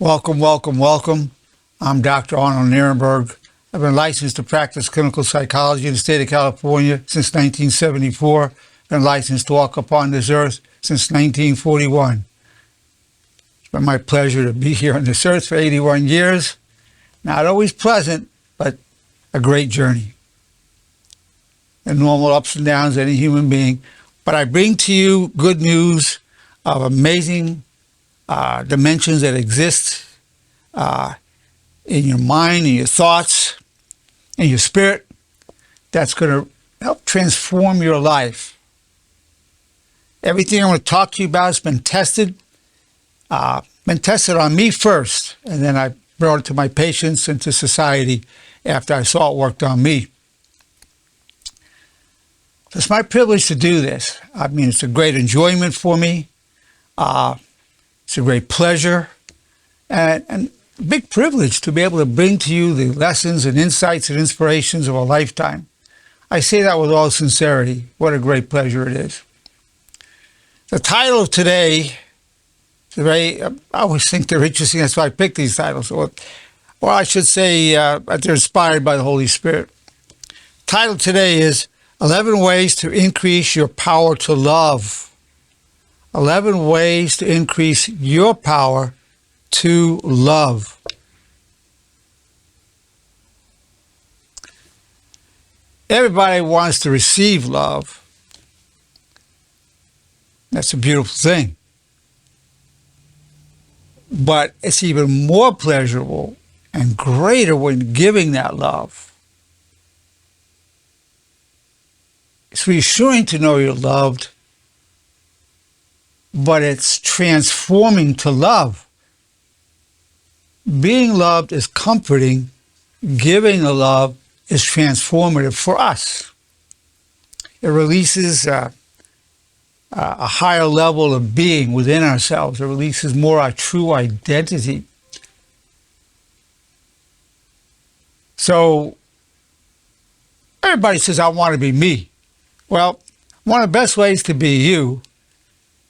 Welcome, welcome, welcome. I'm Dr. Arnold Nerenberg. I've been licensed to practice clinical psychology in the state of California since 1974. Been licensed to walk upon this earth since 1941. It's been my pleasure to be here on this earth for 81 years. Not always pleasant, but a great journey. The normal ups and downs of any human being. But I bring to you good news of amazing dimensions that exist in your mind, in your thoughts, in your spirit, that's going to help transform your life. Everything I'm going to talk to you about has been tested on me first, and then I brought it to my patients and to society after I saw it worked on me. It's my privilege to do this. I mean, it's a great enjoyment for me. It's a great pleasure and a big privilege to be able to bring to you the lessons and insights and inspirations of a lifetime. I say that with all sincerity. What a great pleasure it is. The title of today, I always think they're interesting. That's why I picked these titles. Or I should say they're inspired by the Holy Spirit. The title today is 11 Ways to Increase Your Power to Love. 11 ways to increase your power to love. Everybody wants to receive love. That's a beautiful thing. But it's even more pleasurable and greater when giving that love. It's reassuring to know you're loved, but it's transforming to love. Being loved is comforting. Giving the love is transformative for us. It releases a higher level of being within ourselves. It releases more our true identity. So everybody says, I want to be me. Well, one of the best ways to be you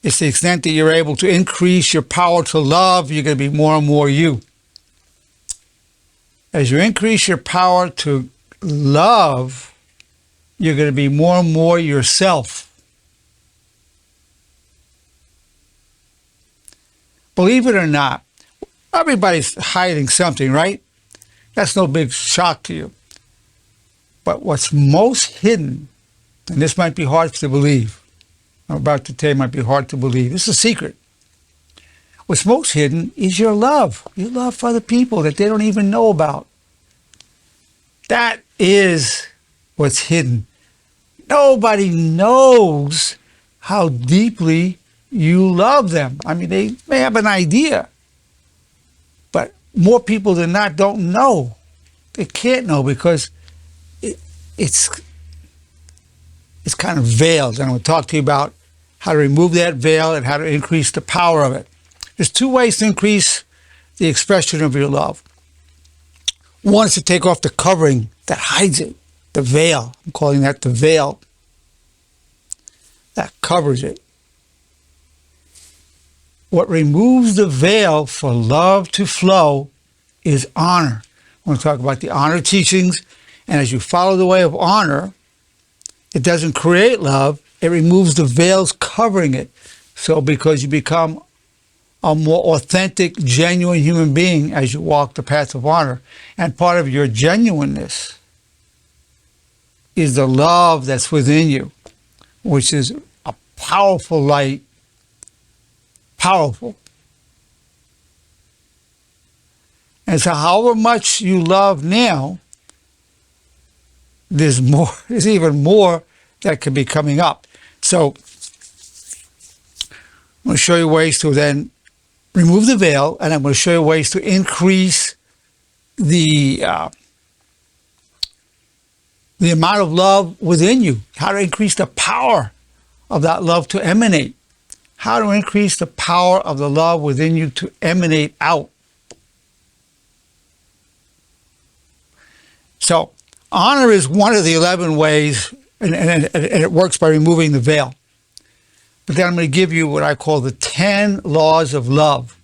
is to the extent that you're able to increase your power to love, you're going to be more and more you. As you increase your power to love, you're going to be more and more yourself. Believe it or not, everybody's hiding something, right? That's no big shock to you. But what's most hidden, and this might be hard to believe, I'm about to tell you might be hard to believe. This is a secret. What's most hidden is your love for other people that they don't even know about. That is what's hidden. Nobody knows how deeply you love them. I mean, they may have an idea, but more people than not don't know. They can't know because it's kind of veiled. And I'm going to talk to you about how to remove that veil and how to increase the power of it. There's two ways to increase the expression of your love. One is to take off the covering that hides it, the veil. I'm calling that the veil. That covers it. What removes the veil for love to flow is honor. I want to talk about the honor teachings. And as you follow the way of honor, it doesn't create love. It removes the veils covering it. So because you become a more authentic, genuine human being as you walk the path of honor. And part of your genuineness is the love that's within you, which is a powerful light. Powerful. And so however much you love now, there's even more that could be coming up. So I'm going to show you ways to then remove the veil, and I'm going to show you ways to increase the amount of love within you, how to increase the power of that love to emanate, how to increase the power of the love within you to emanate out. So honor is one of the 11 ways, and it works by removing the veil. But then I'm going to give you what I call the 10 laws of love.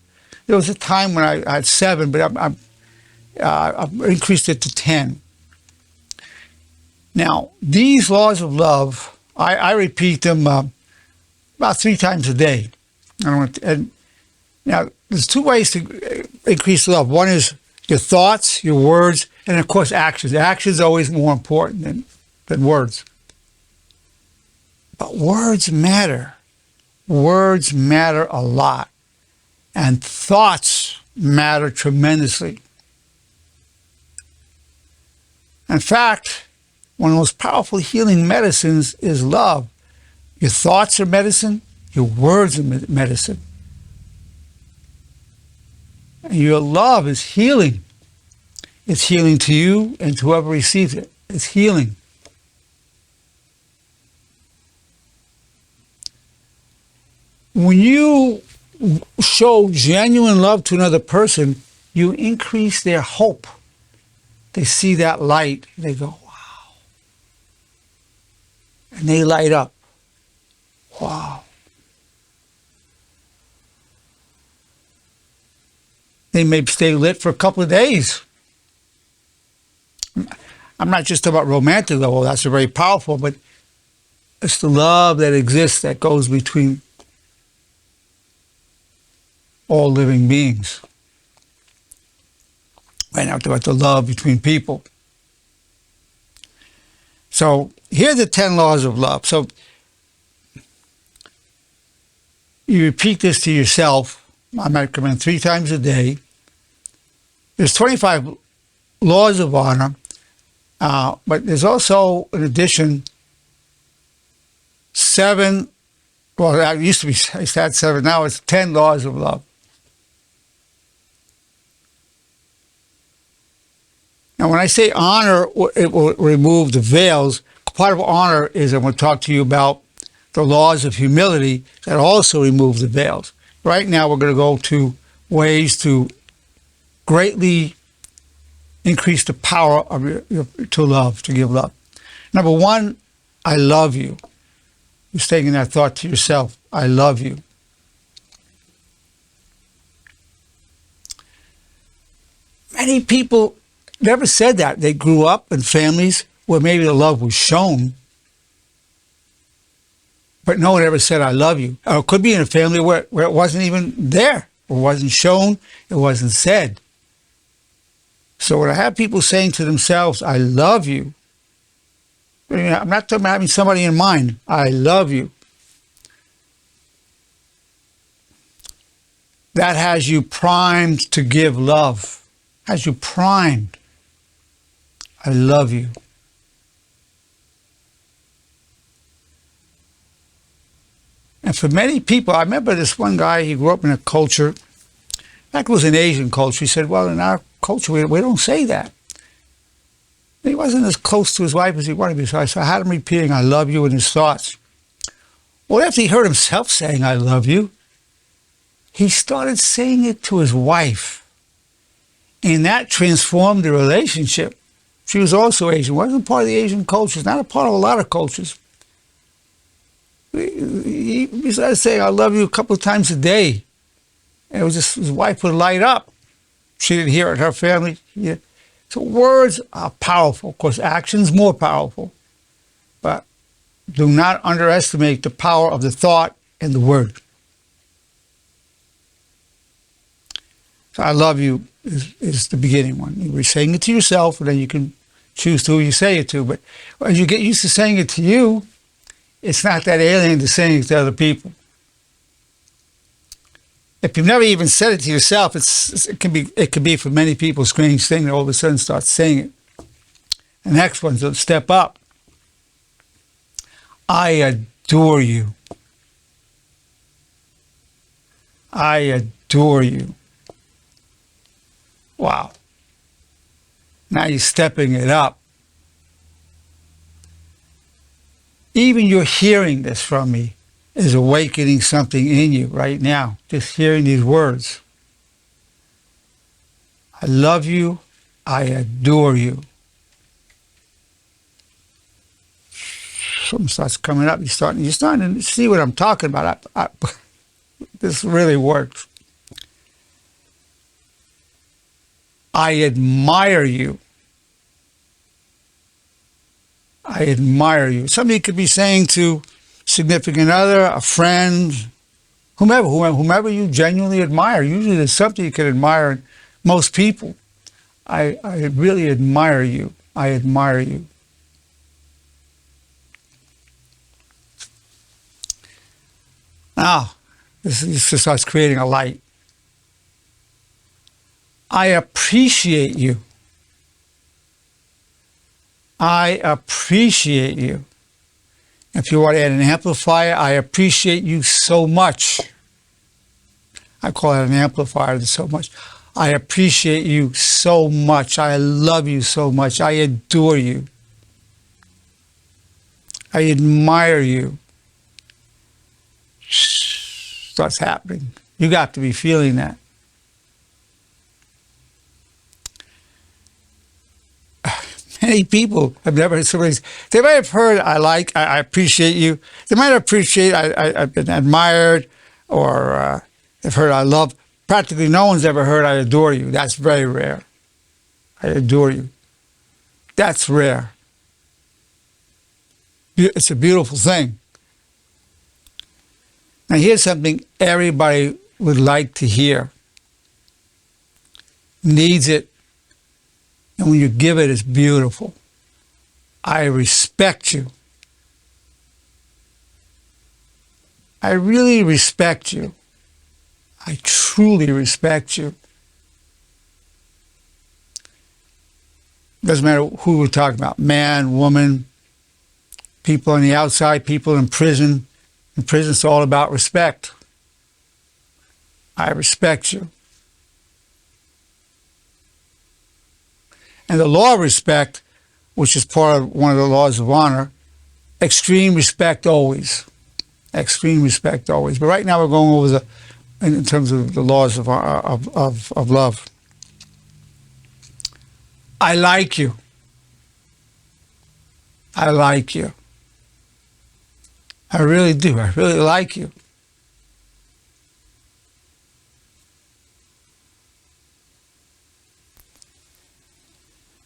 There was a time when I had 7, but I've increased it to 10. Now, these laws of love, I repeat them about 3 times a day. And now, there's 2 ways to increase love. One is your thoughts, your words, and of course, actions. Actions are always more important than words. But words matter. Words matter a lot. And thoughts matter tremendously. In fact, one of the most powerful healing medicines is love. Your thoughts are medicine. Your words are medicine. And your love is healing. It's healing to you and to whoever receives it. It's healing. When you show genuine love to another person, you increase their hope. They see that light. They go, wow. And they light up. Wow. They may stay lit for a couple of days. I'm not just talking about romantic love. That's very powerful, but it's the love that exists that goes between all living beings. Right now, I'm talking about the love between people. So here are the 10 laws of love. So you repeat this to yourself. I might recommend 3 times a day. There's 25 laws of honor, but there's also, in addition, 7, well, it used to be, I had 7, now it's 10 laws of love. Now, when I say honor, it will remove the veils. Part of honor is I'm going to talk to you about the laws of humility that also remove the veils. Right now, we're going to go to ways to greatly increase the power of to love, to give love. Number 1, I love you. You're saying that thought to yourself, I love you. Many people never said that. They grew up in families where maybe the love was shown, but no one ever said, I love you. Or it could be in a family where it wasn't even there. It wasn't shown. It wasn't said. So when I have people saying to themselves, I love you, I'm not talking about having somebody in mind. I love you. That has you primed to give love. Has you primed. I love you. And for many people, I remember this one guy, he grew up in a culture, in fact, it was an Asian culture. He said, well, in our culture, we don't say that. And he wasn't as close to his wife as he wanted to be. So I had him repeating, I love you in his thoughts. Well, after he heard himself saying, I love you, he started saying it to his wife. And that transformed the relationship. She was also Asian. Wasn't part of the Asian culture. Not a part of a lot of cultures. He started saying, I love you a couple of times a day. And it was just, his wife would light up. She didn't hear it, her family. Yeah. So words are powerful. Of course, actions more powerful. But do not underestimate the power of the thought and the word. So I love you is the beginning one. You're saying it to yourself, and then you can choose to who you say it to. But as you get used to saying it to you, it's not that alien to saying it to other people. If you've never even said it to yourself, it can be for many people a strange thing to all of a sudden start saying it. The next one's a step up. I adore you. I adore you. Wow. Now you're stepping it up. Even you're hearing this from me is awakening something in you right now. Just hearing these words. I love you. I adore you. Something starts coming up. You're starting to see what I'm talking about. This really works. I admire you. I admire you. Somebody could be saying to a significant other, a friend, whomever you genuinely admire. Usually there's something you can admire in most people. I really admire you. I admire you. Now, this just starts creating a light. I appreciate you. I appreciate you. If you want to add an amplifier, I appreciate you so much. I call it an amplifier, so much. I appreciate you so much. I love you so much. I adore you. I admire you. Starts happening. You got to be feeling that. Many people have never heard somebody. They might have heard I appreciate you. They might appreciate I've been admired, or they've heard I love. Practically no one's ever heard I adore you. That's very rare. I adore you. That's rare. It's a beautiful thing. Now here's something everybody would like to hear. Needs it. And when you give it, it's beautiful. I respect you. I really respect you. I truly respect you. Doesn't matter who we're talking about, man, woman, people on the outside, people in prison. In prison, it's all about respect. I respect you. And the law of respect, which is part of one of the laws of honor, extreme respect always. Extreme respect always. But right now we're going over in terms of the laws of love. I like you. I like you. I really do. I really like you.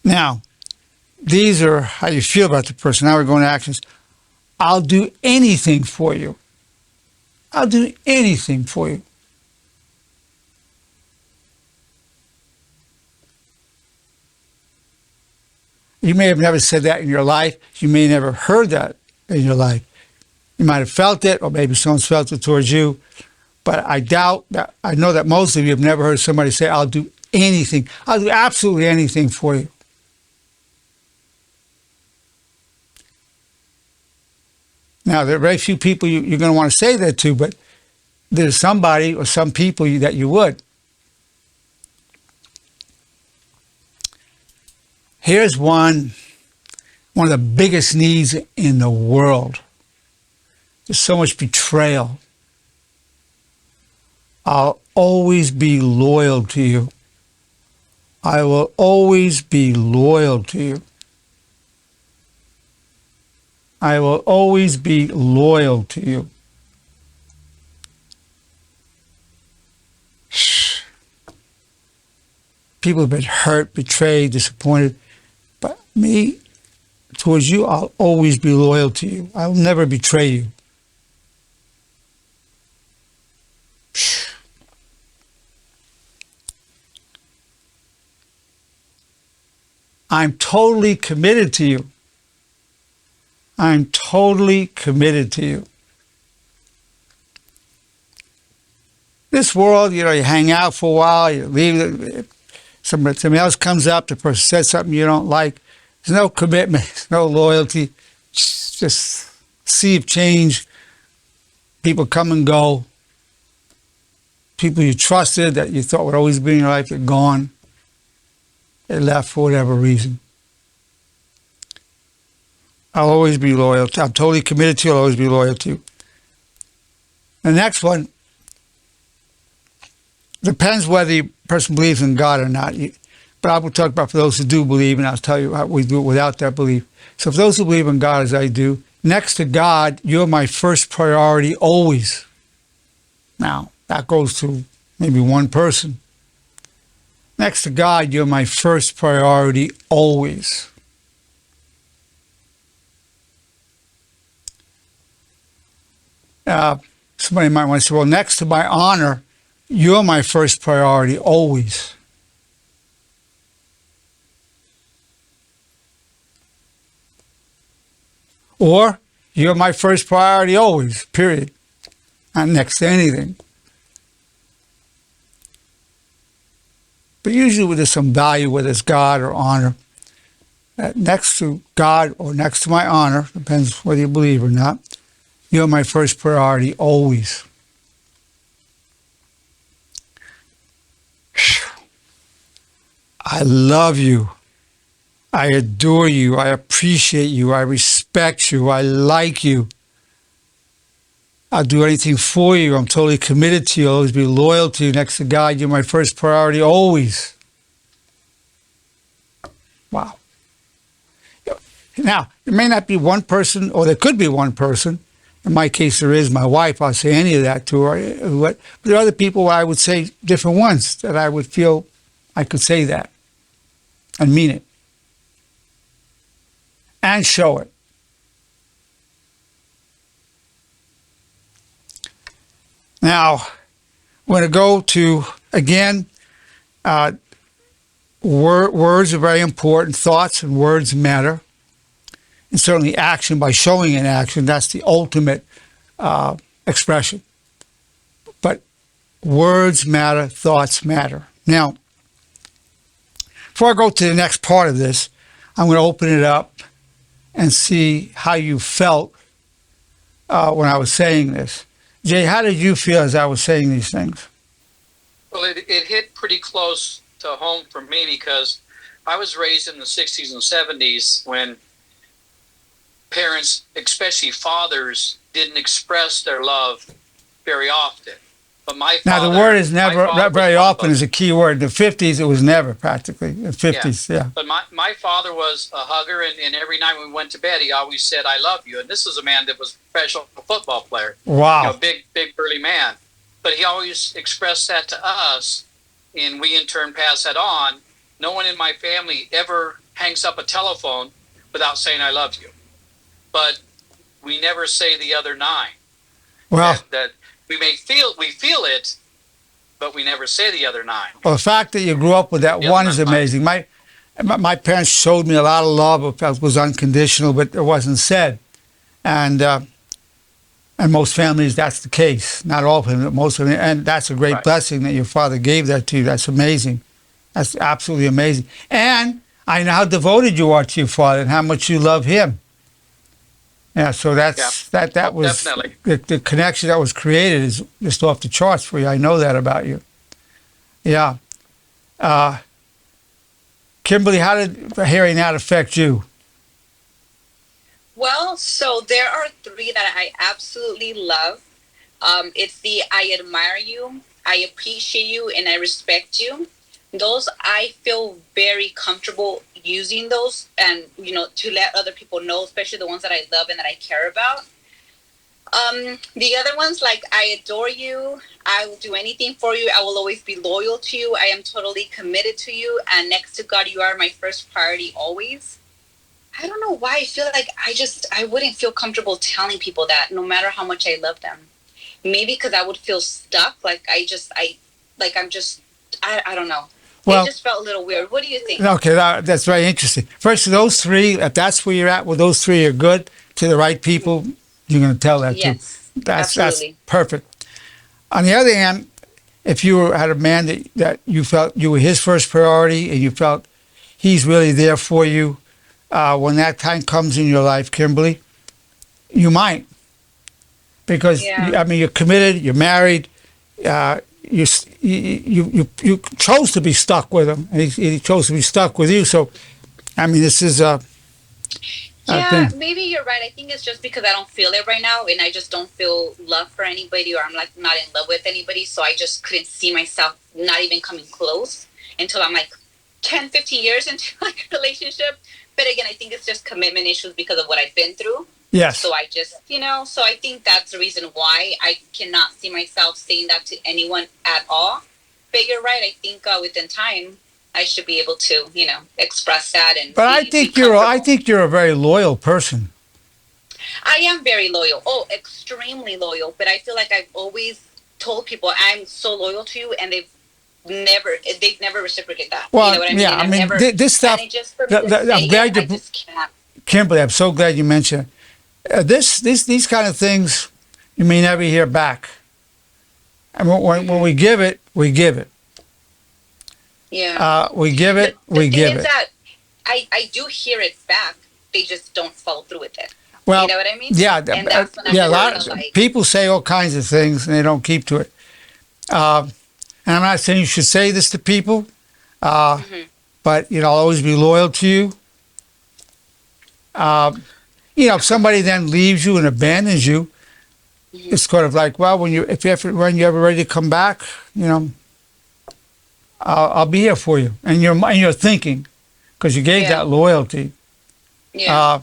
Now, these are how you feel about the person. Now we're going to actions. I'll do anything for you. I'll do anything for you. You may have never said that in your life. You may have never heard that in your life. You might have felt it, or maybe someone's felt it towards you. But I doubt that. I know that most of you have never heard somebody say, I'll do anything. I'll do absolutely anything for you. Now, there are very few people you're going to want to say that to, but there's somebody or some people that you would. Here's one of the biggest needs in the world. There's so much betrayal. I'll always be loyal to you. I will always be loyal to you. I will always be loyal to you. People have been hurt, betrayed, disappointed. But me, towards you, I'll always be loyal to you. I'll never betray you. I'm totally committed to you. I'm totally committed to you. This world, you hang out for a while, you leave, somebody else comes up, the person says something you don't like. There's no commitment, there's no loyalty. Just sea of change. People come and go. People you trusted that you thought would always be in your life, they're gone. They left for whatever reason. I'll always be loyal. I'm totally committed to you. I'll always be loyal to you. The next one depends whether the person believes in God or not. But I will talk about for those who do believe, and I'll tell you how we do it without that belief. So for those who believe in God as I do, next to God, you're my first priority always. Now, that goes to maybe one person. Next to God, you're my first priority always. Somebody might want to say, well, next to my honor, you're my first priority always. Or, you're my first priority always, period. Not next to anything. But usually there's some value, whether it's God or honor. Next to God or next to my honor, depends whether you believe or not, you're my first priority always. I love you. I adore you. I appreciate you. I respect you. I like you. I'll do anything for you. I'm totally committed to you. I'll always be loyal to you. Next to God, you're my first priority always. Wow. Now, there may not be one person, or there could be one person. In my case, there is my wife. I'll say any of that to her. But there are other people where I would say different ones that I would feel I could say that and mean it and show it. Now, we're going to go to, again, words are very important. Thoughts and words matter. And certainly action, by showing an action, that's the ultimate expression. But words matter, thoughts matter. Now, before I go to the next part of this, I'm going to open it up and see how you felt when I was saying this. Jay, how did you feel as I was saying these things? Well, it hit pretty close to home for me because I was raised in the 60s and 70s when parents, especially fathers, didn't express their love very often. But my father... Now, the word is never, not very often is a key word. In the 50s, it was never, practically. The 50s, yeah. But my father was a hugger, and every night when we went to bed, he always said, I love you. And this is a man that was a professional football player. Wow. You know, big, burly man. But he always expressed that to us, and we in turn pass that on. No one in my family ever hangs up a telephone without saying, I love you. But we never say the other nine. Well, that we feel it, but we never say the other nine. Well, the fact that you grew up with that one is amazing. My parents showed me a lot of love. It was unconditional, but it wasn't said. And most families, that's the case. Not all of them, but most of them. And that's a great blessing that your father gave that to you. That's amazing. That's absolutely amazing. And I know how devoted you are to your father and how much you love him. Yeah, so that was definitely. The connection that was created is just off the charts for you. I know that about you. Yeah. Kimberly, how did hearing that affect you? Well, so there are three that I absolutely love. It's the I admire you, I appreciate you, and I respect you. Those, I feel very comfortable using those and, to let other people know, especially the ones that I love and that I care about. The other ones, like, I adore you. I will do anything for you. I will always be loyal to you. I am totally committed to you. And next to God, you are my first priority always. I don't know why I feel like I wouldn't feel comfortable telling people that no matter how much I love them. Maybe because I would feel stuck. I don't know. Well, it just felt a little weird. What do you think? Okay, that's very interesting. First, those three, if that's where you're at, well, those three are good to the right people, you're going to tell that too. That's perfect. On the other hand, if you had a man that you felt you were his first priority and you felt he's really there for you, when that time comes in your life, Kimberly, you might. Because, you're committed, you're married, you chose to be stuck with him, and he chose to be stuck with you. So, this is a thing. Maybe you're right. I think it's just because I don't feel it right now, and I just don't feel love for anybody, or I'm not in love with anybody. So I just couldn't see myself not even coming close until I'm 10, 15 years into a relationship. But again, I think it's just commitment issues because of what I've been through. Yes. So I just, so I think that's the reason why I cannot see myself saying that to anyone at all. But you're right. I think within time, I should be able to, express that and But be comfortable. I think you're a very loyal person. I am very loyal. Oh, extremely loyal. But I feel like I've always told people I'm so loyal to you, and they've never reciprocated that. Well, You know what I mean? yeah, And I I've mean, never, this stuff. and it just for me to say I'm glad I you, just can't. Kimberly. I'm so glad you mentioned it. These kind of things you may never hear back. And when we give it, we give it. Yeah. We give it, The we thing give is it. that I do hear it back. They just don't follow through with it. Well, You know what I mean? yeah, And that's when I'm yeah. A just lot gonna, of like, people say all kinds of things and they don't keep to it. And I'm not saying you should say this to people, but I'll always be loyal to you. If somebody then leaves you and abandons you, it's kind of like, well, when you're ever ready to come back, I'll be here for you, and you're thinking, because you gave that loyalty. yeah.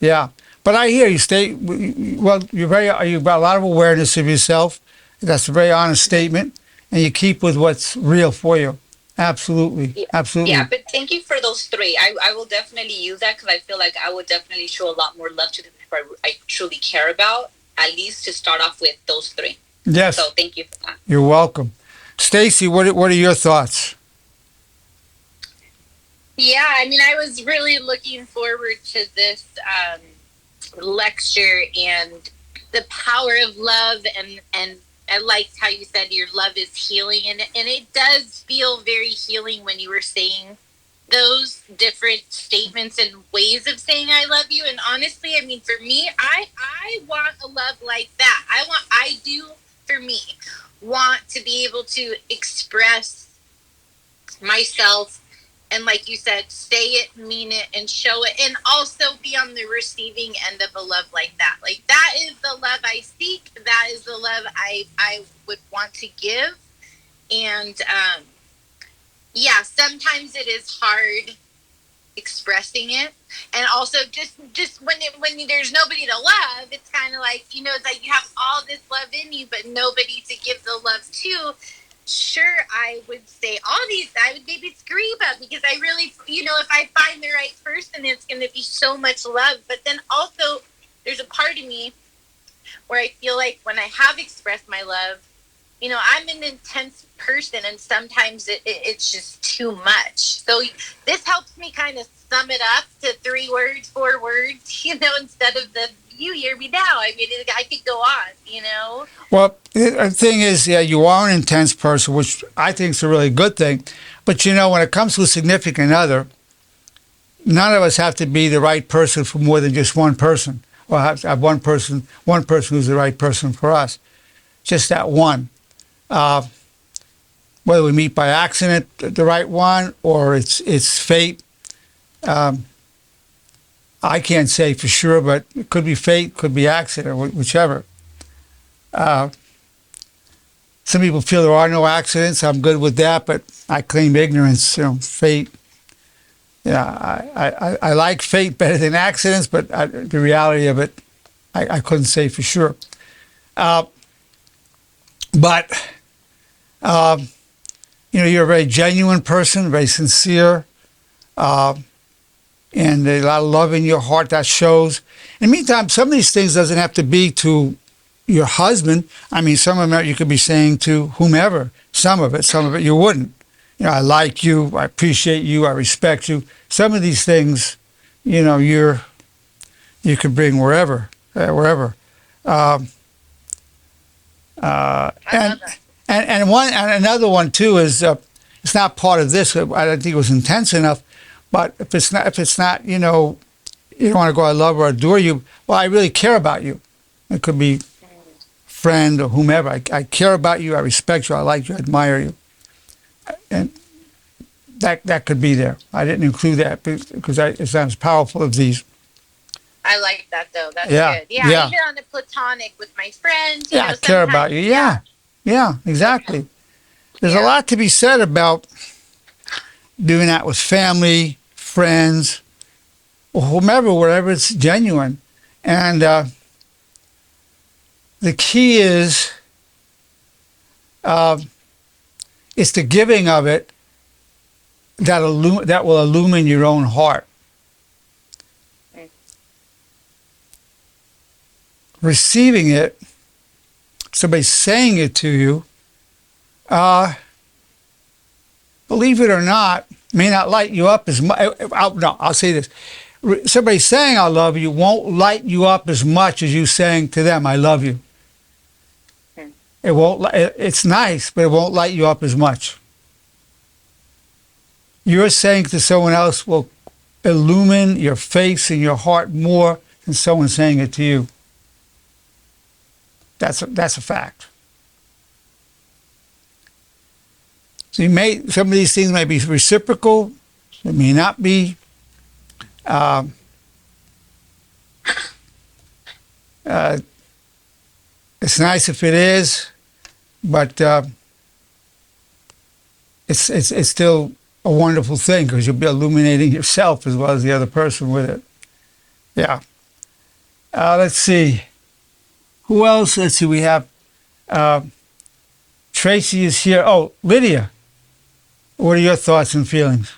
Yeah, but I hear you stay. Well, you've got a lot of awareness of yourself. That's a very honest statement, and you keep with what's real for you. Absolutely, Yeah. absolutely. Yeah, but thank you for those three. I will definitely use that because I feel like I would definitely show a lot more love to the people I truly care about, at least to start off with those three. Yes. So thank you for that. You're welcome. Stacy, what are your thoughts? Yeah, I mean, I was really looking forward to this lecture and the power of love, and I liked how you said your love is healing, and it does feel very healing when you were saying those different statements and ways of saying I love you. And honestly, I mean, for me, I want a love like that. I do for me want to be able to express myself, and like you said, say it, mean it, and show it, and also be on the receiving end of a love like that. Like, that is the love I seek. That is the love I would want to give. And yeah, sometimes it is hard expressing it, and also just when there's nobody to love, it's kind of like, it's like you have all this love in you but nobody to give the love to. Sure, I would say all these, I would maybe scream up because I really, if I find the right person, it's going to be so much love. But then also there's a part of me where I feel like when I have expressed my love, I'm an intense person, and sometimes it's just too much. So this helps me kind of sum it up to 3 words, 4 words, instead of the "you hear me now." I mean, I could go on, Well, the thing is, yeah, you are an intense person, which I think is a really good thing. But when it comes to a significant other, none of us have to be the right person for more than just one person, or have one person who's the right person for us. Just that one. Whether we meet by accident, the right one, or it's fate. I can't say for sure, but it could be fate, could be accident, whichever. Some people feel there are no accidents. I'm good with that, but I claim ignorance. Fate. I like fate better than accidents, but the reality of it, I couldn't say for sure. But you're a very genuine person, very sincere, and a lot of love in your heart that shows. In the meantime, some of these things doesn't have to be to your husband. I mean, some of them you could be saying to whomever. Some of it you wouldn't. I like you, I appreciate you, I respect you. Some of these things, you could bring wherever. And another one too is it's not part of this. I don't think it was intense enough. But if it's not, you don't want to go, I love or adore you. Well, I really care about you. It could be friend or whomever. I care about you. I respect you. I like you. I admire you. And that could be there. I didn't include that because it's not as powerful as these. I like that though. That's Yeah, good. Yeah, yeah. I hit on the platonic with my friends. Yeah, I care about you. Yeah, exactly. There's a lot to be said about doing that with family, friends, or whomever, wherever it's genuine. And the key is it's the giving of it that will illumine your own heart. Receiving it, somebody saying it to you, believe it or not, may not light you up as much. No, I'll say this. Somebody saying I love you won't light you up as much as you saying to them I love you. It won't. It's nice, but it won't light you up as much. You're saying to someone else will illumine your face and your heart more than someone saying it to you. That's a fact. So some of these things may be reciprocal. It may not be. It's nice if it is, but it's still a wonderful thing because you'll be illuminating yourself as well as the other person with it. Yeah. Let's see. Who else? Let's see. We have Tracy is here. Oh, Lydia. What are your thoughts and feelings?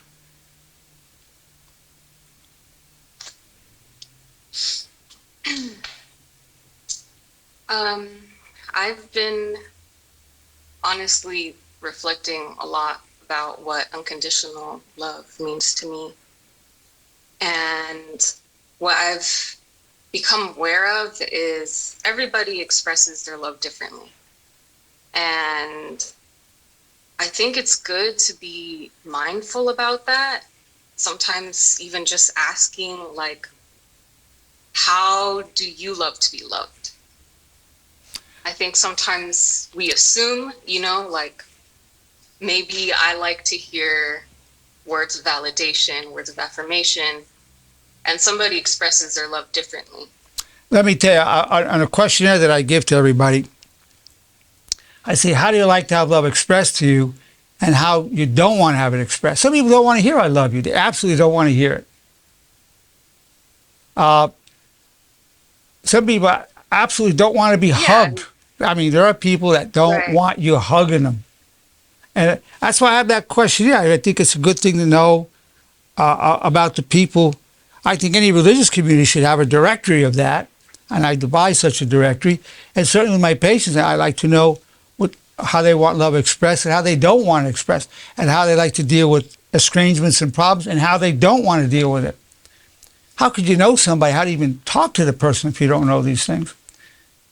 I've been honestly reflecting a lot about what unconditional love means to me. And what I've become aware of is everybody expresses their love differently. And I think it's good to be mindful about that. Sometimes even just asking, like, how do you love to be loved? I think sometimes we assume, like, maybe I like to hear words of validation, words of affirmation, and somebody expresses their love differently. Let me tell you, on a questionnaire that I give to everybody, I say, how do you like to have love expressed to you, and how you don't want to have it expressed? Some people don't want to hear I love you. They absolutely don't want to hear it. Some people absolutely don't want to be hugged. I mean, there are people that don't want you hugging them. And that's why I have that questionnaire. I think it's a good thing to know about the people. I think any religious community should have a directory of that, and I devise such a directory. And certainly my patients, I like to know how they want love expressed and how they don't want it expressed, and how they like to deal with estrangements and problems and how they don't want to deal with it. How could you know somebody? How do you even talk to the person if you don't know these things?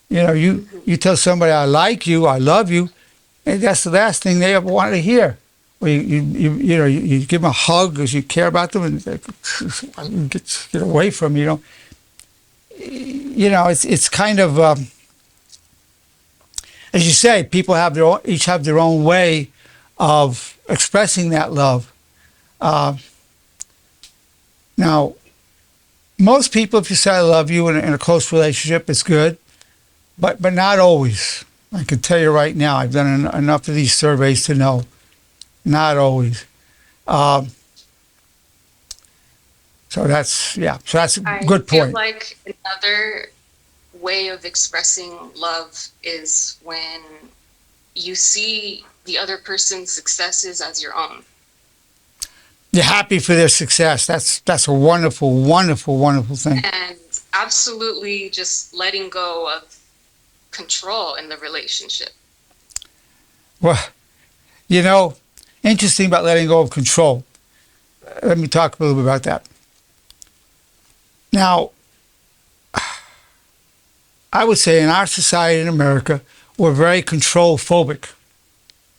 You tell somebody, I like you, I love you, and that's the last thing they ever want to hear. Or you give them a hug because you care about them, and they get away from you. It's kind of as you say, people each have their own way of expressing that love. Now, most people, if you say I love you in a close relationship, it's good, but not always. I can tell you right now, I've done enough of these surveys to know, not always. So that's a good point. I feel like another way of expressing love is when you see the other person's successes as your own. You're happy for their success. That's a wonderful, wonderful, wonderful thing. And absolutely just letting go of control in the relationship. Well, interesting about letting go of control. Let me talk a little bit about that. Now, I would say in our society in America, we're very control phobic.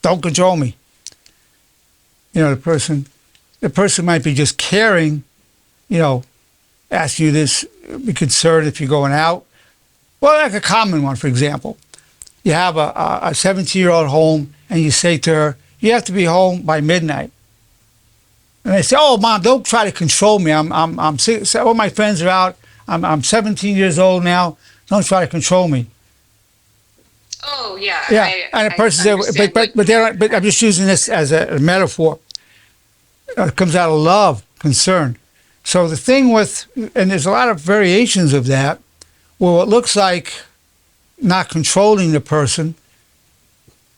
Don't control me. The person might be just caring, ask you this, be concerned if you're going out. Well, like a common one, for example. You have a 17-year-old home, and you say to her, you have to be home by midnight. And they say, oh, Mom, don't try to control me. I'm all my friends are out. I'm 17 years old now. Don't try to control me. Oh, yeah. Yeah, and a person says, but I'm just using this as a metaphor. It comes out of love, concern. So the thing and there's a lot of variations of that, where what looks like not controlling the person,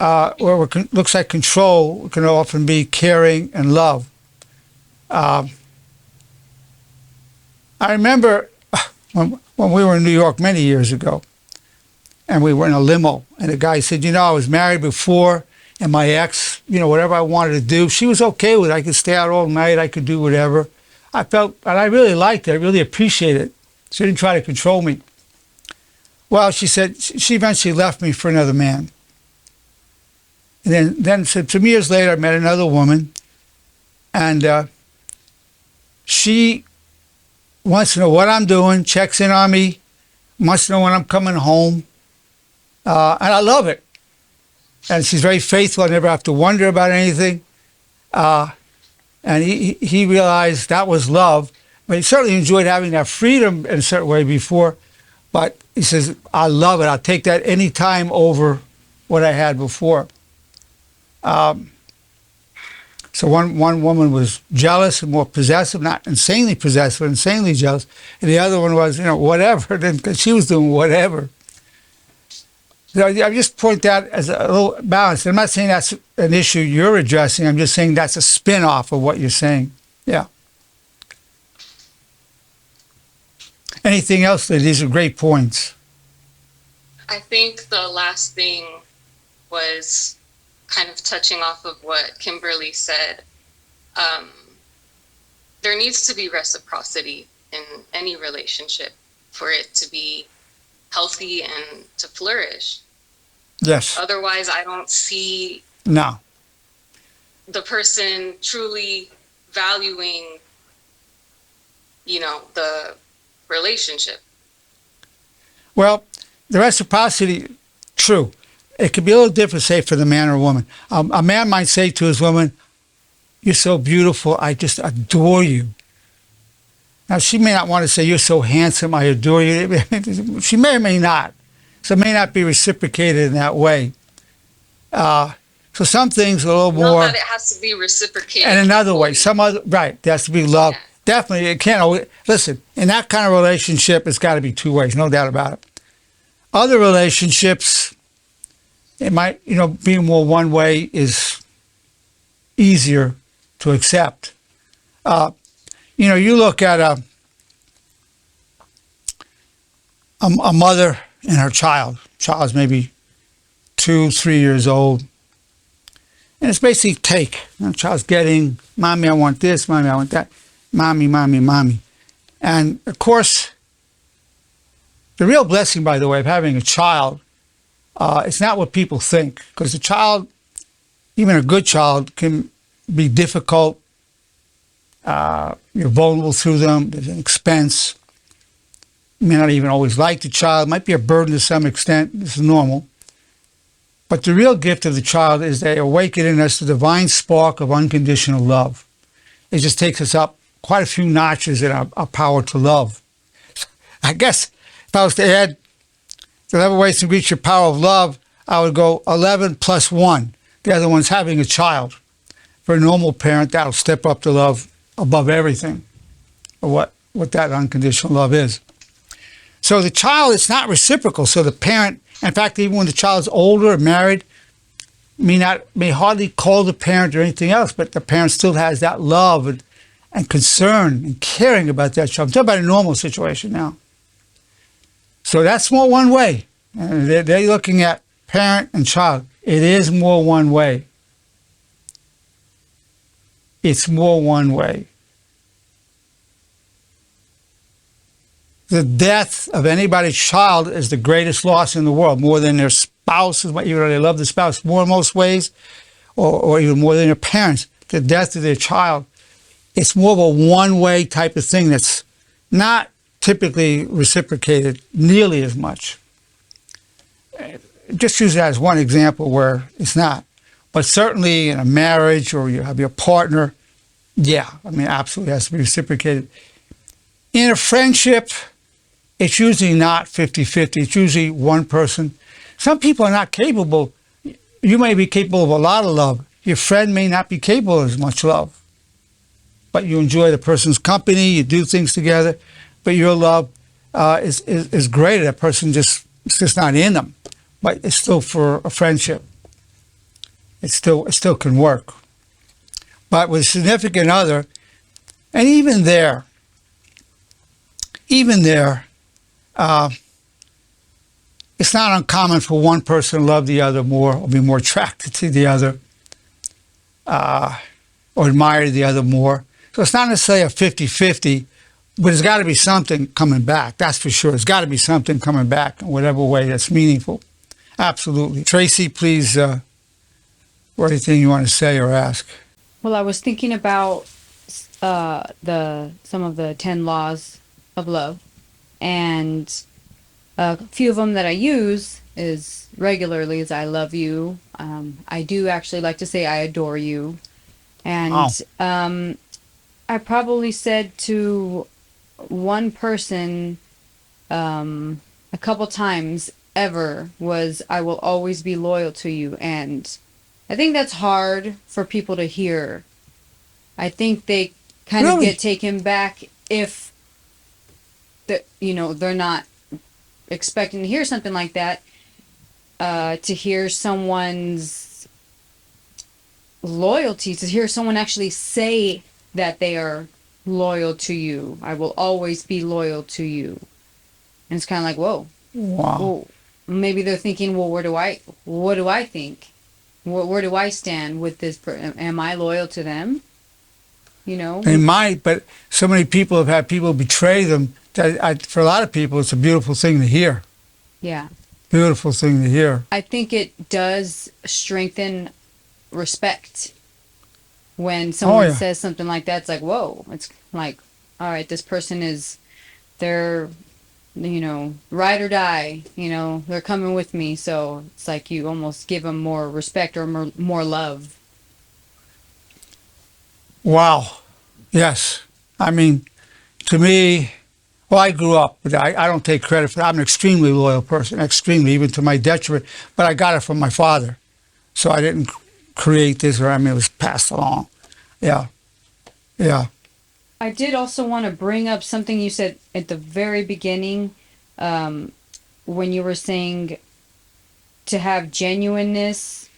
or what looks like control can often be caring and love. I remember when we were in New York many years ago, and we were in a limo, and the guy said, I was married before, and my ex, whatever I wanted to do, she was okay with it. I could stay out all night. I could do whatever. I felt, and I really liked it. I really appreciated it. She didn't try to control me. Well, she said she eventually left me for another man. And then said, some years later, I met another woman, and she wants to know what I'm doing, checks in on me, wants to know when I'm coming home, and I love it. And she's very faithful. I never have to wonder about anything. And he realized that was love. But he certainly enjoyed having that freedom in a certain way before. But he says, I love it. I'll take that any time over what I had before. So one woman was jealous and more possessive, not insanely possessive, but insanely jealous. And the other one was, whatever, because she was doing whatever. So I just point that as a little balance. I'm not saying that's an issue you're addressing. I'm just saying that's a spin-off of what you're saying. Yeah. Anything else? These are great points. I think the last thing was kind of touching off of what Kimberly said. There needs to be reciprocity in any relationship for it to be healthy and to flourish. Yes. Otherwise, I don't see No. the person truly valuing, the relationship. Well, the reciprocity, true. It could be a little different, say, for the man or woman. A man might say to his woman, you're so beautiful, I just adore you. Now, she may not want to say, you're so handsome, I adore you. She may or may not. So it may not be reciprocated in that way. So some things a little more. Not that it has to be reciprocated. And another way, right, there has to be love. Yeah. Definitely, it can't always, listen, in that kind of relationship, it's got to be two ways, no doubt about it. Other relationships, it might, being more one way is easier to accept. You look at a mother and her child's maybe 2-3 years old, and it's basically take. The child's getting, mommy, I want this, mommy, I want that, mommy, mommy, mommy. And of course, the real blessing, by the way, of having a child, it's not what people think, because a child, even a good child, can be difficult. You're vulnerable through them. There's an expense. You may not even always like the child. It might be a burden to some extent. This is normal. But the real gift of the child is they awaken in us the divine spark of unconditional love. It just takes us up quite a few notches in our power to love. I guess if I was to add the 11 ways to reach your power of love, I would go 11 plus 1. The other one's having a child. For a normal parent, that'll step up to love above everything, or what that unconditional love is. So the child, it's not reciprocal. So the parent, in fact, even when the child's older or married, may hardly call the parent or anything else, but the parent still has that love and concern and caring about that child. I'm talking about a normal situation now. So that's more one way. And they're looking at parent and child. It is more one way. It's more one way. The death of anybody's child is the greatest loss in the world, more than their spouse, even though they love the spouse more in most ways, or even more than their parents. The death of their child, it's more of a one-way type of thing that's not typically reciprocated nearly as much. Just use that as one example where it's not. But certainly in a marriage or you have your partner, absolutely has to be reciprocated. In a friendship, it's usually not 50-50. It's usually one person. Some people are not capable. You may be capable of a lot of love. Your friend may not be capable of as much love. But you enjoy the person's company, you do things together, but your love is greater. That person it's just not in them. But it's still for a friendship. It still can work. But with a significant other, And even there, it's not uncommon for one person to love the other more or be more attracted to the other or admire the other more. So it's not necessarily a 50-50, but there's got to be something coming back. That's for sure. There's got to be something coming back in whatever way that's meaningful. Absolutely. Tracy, please, anything you want to say or ask? Well, I was thinking about some of the 10 laws of love, and a few of them that I use is regularly is I love you. I do actually like to say I adore you. And I probably said to one person a couple times ever was I will always be loyal to you. And I think that's hard for people to hear. I think they kind of get taken back if they're not expecting to hear something like that, to hear someone's loyalty, to hear someone actually say that they are loyal to you. I will always be loyal to you. And it's kind of like, whoa. Wow. Well, maybe they're thinking, well, what do I think? Where do I stand with this person? Am I loyal to them? They might, but so many people have had people betray them that for a lot of people, it's a beautiful thing to hear. Yeah. Beautiful thing to hear. I think it does strengthen respect when someone says something like that. It's like, whoa. It's like, all right, this person they're ride or die. They're coming with me. So it's like you almost give them more respect or more love. Wow. Yes. I mean, to me, I grew up, but I don't take credit for that. I'm an extremely loyal person, extremely, even to my detriment, but I got it from my father. So I didn't create this, it was passed along. Yeah. Yeah. I did also want to bring up something you said at the very beginning, when you were saying to have genuineness,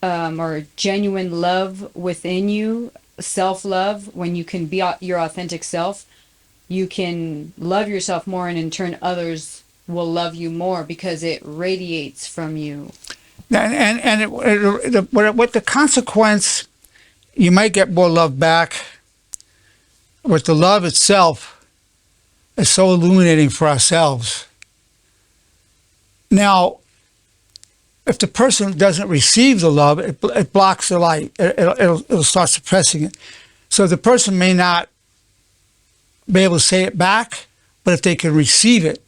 or genuine love within you, self-love. When you can be your authentic self, you can love yourself more, and in turn others will love you more because it radiates from you. And with the consequence, you might get more love back. With the love itself is so illuminating for ourselves. Now, if the person doesn't receive the love, it blocks the light. It'll start suppressing it. So the person may not be able to say it back, but if they can receive it,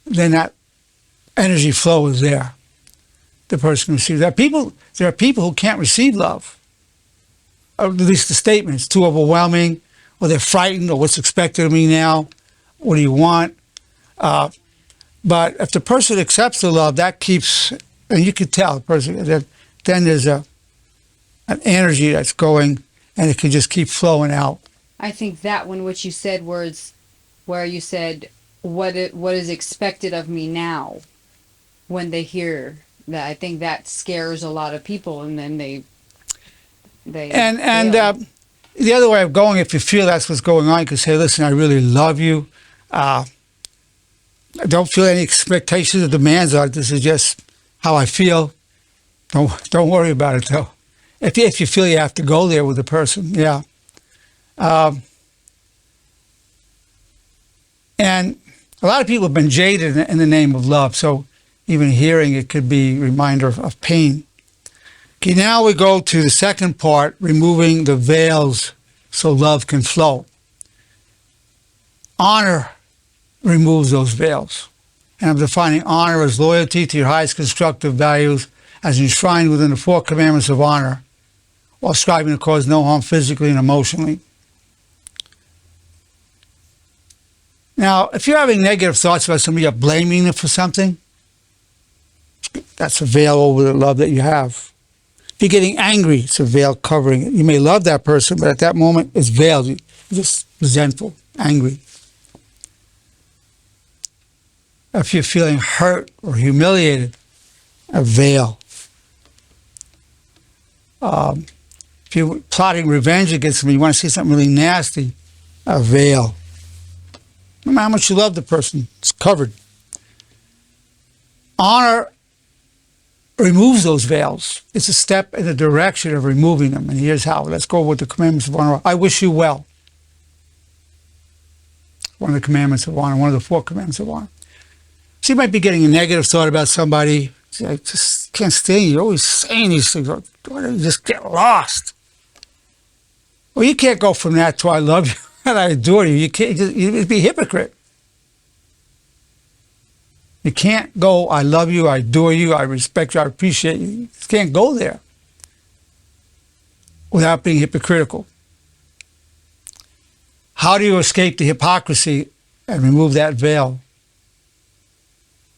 then that energy flow is there. The person can receive that. There are people who can't receive love. Or at least the statement is too overwhelming, or they're frightened, or what's expected of me now? What do you want? But if the person accepts the love, that keeps, and you can tell the person that then there's an energy that's going, and it can just keep flowing out. I think that one, which you said, words where you said, what is expected of me now, when they hear that, I think that scares a lot of people, and then they the other way of going, if you feel that's what's going on, you can say, listen, I really love you. I don't feel any expectations or demands on it. This is just how I feel. Don't worry about it, though. If you feel you have to go there with the person, yeah. And a lot of people have been jaded in the name of love, so even hearing it could be a reminder of pain. Okay, now we go to the second part, removing the veils so love can flow. Honor removes those veils. And I'm defining honor as loyalty to your highest constructive values as enshrined within the 4 commandments of honor, while striving to cause no harm physically and emotionally. Now, if you're having negative thoughts about somebody, you're blaming them for something, that's a veil over the love that you have. If you're getting angry, it's a veil covering it. You may love that person, but at that moment, it's veiled. You're just resentful, angry. If you're feeling hurt or humiliated, a veil. If If you're plotting revenge against them, you want to say something really nasty, a veil. No matter how much you love the person, it's covered. Honor removes those veils. It's a step in the direction of removing them. And here's how. Let's go with the commandments of honor. I wish you well. One of the commandments of honor, one of the 4 commandments of honor. So you might be getting a negative thought about somebody. I just can't stand you. You're always saying these things. You just get lost. Well, you can't go from that to I love you and I adore you. You can't. You'd be a hypocrite. You can't go, I love you, I adore you, I respect you, I appreciate you. You just can't go there without being hypocritical. How do you escape the hypocrisy and remove that veil?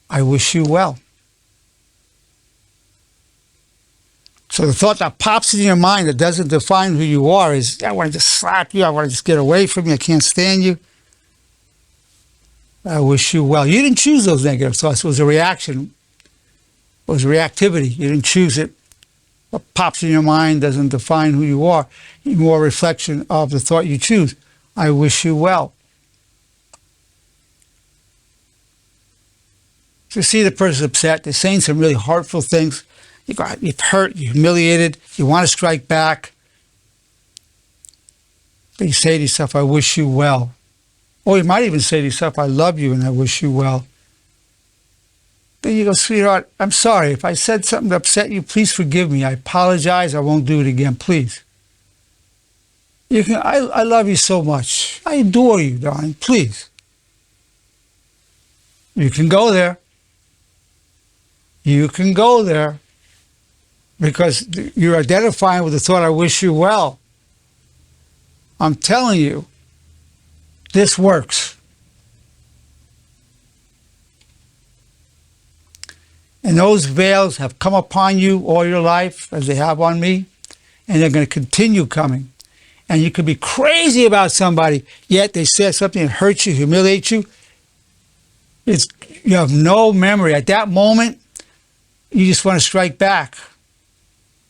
I wish you well. So the thought that pops in your mind that doesn't define who you are is, I want to just slap you, I want to just get away from you, I can't stand you. I wish you well. You didn't choose those negative thoughts. It was a reaction. It was reactivity. You didn't choose it. What pops in your mind doesn't define who you are. You're more a reflection of the thought you choose. I wish you well. So you see the person's upset. They're saying some really hurtful things. You've hurt, you're humiliated, you want to strike back. But you say to yourself, I wish you well. Or you might even say to yourself, I love you and I wish you well. Then you go, sweetheart, I'm sorry. If I said something to upset you, please forgive me. I apologize. I won't do it again, please. I love you so much. I adore you, darling. Please. You can go there. You can go there because you're identifying with the thought, I wish you well. I'm telling you, this works. And those veils have come upon you all your life, as they have on me, and they're going to continue coming. And you could be crazy about somebody, yet they said something that hurts you, humiliates you. You have no memory. At that moment, you just want to strike back.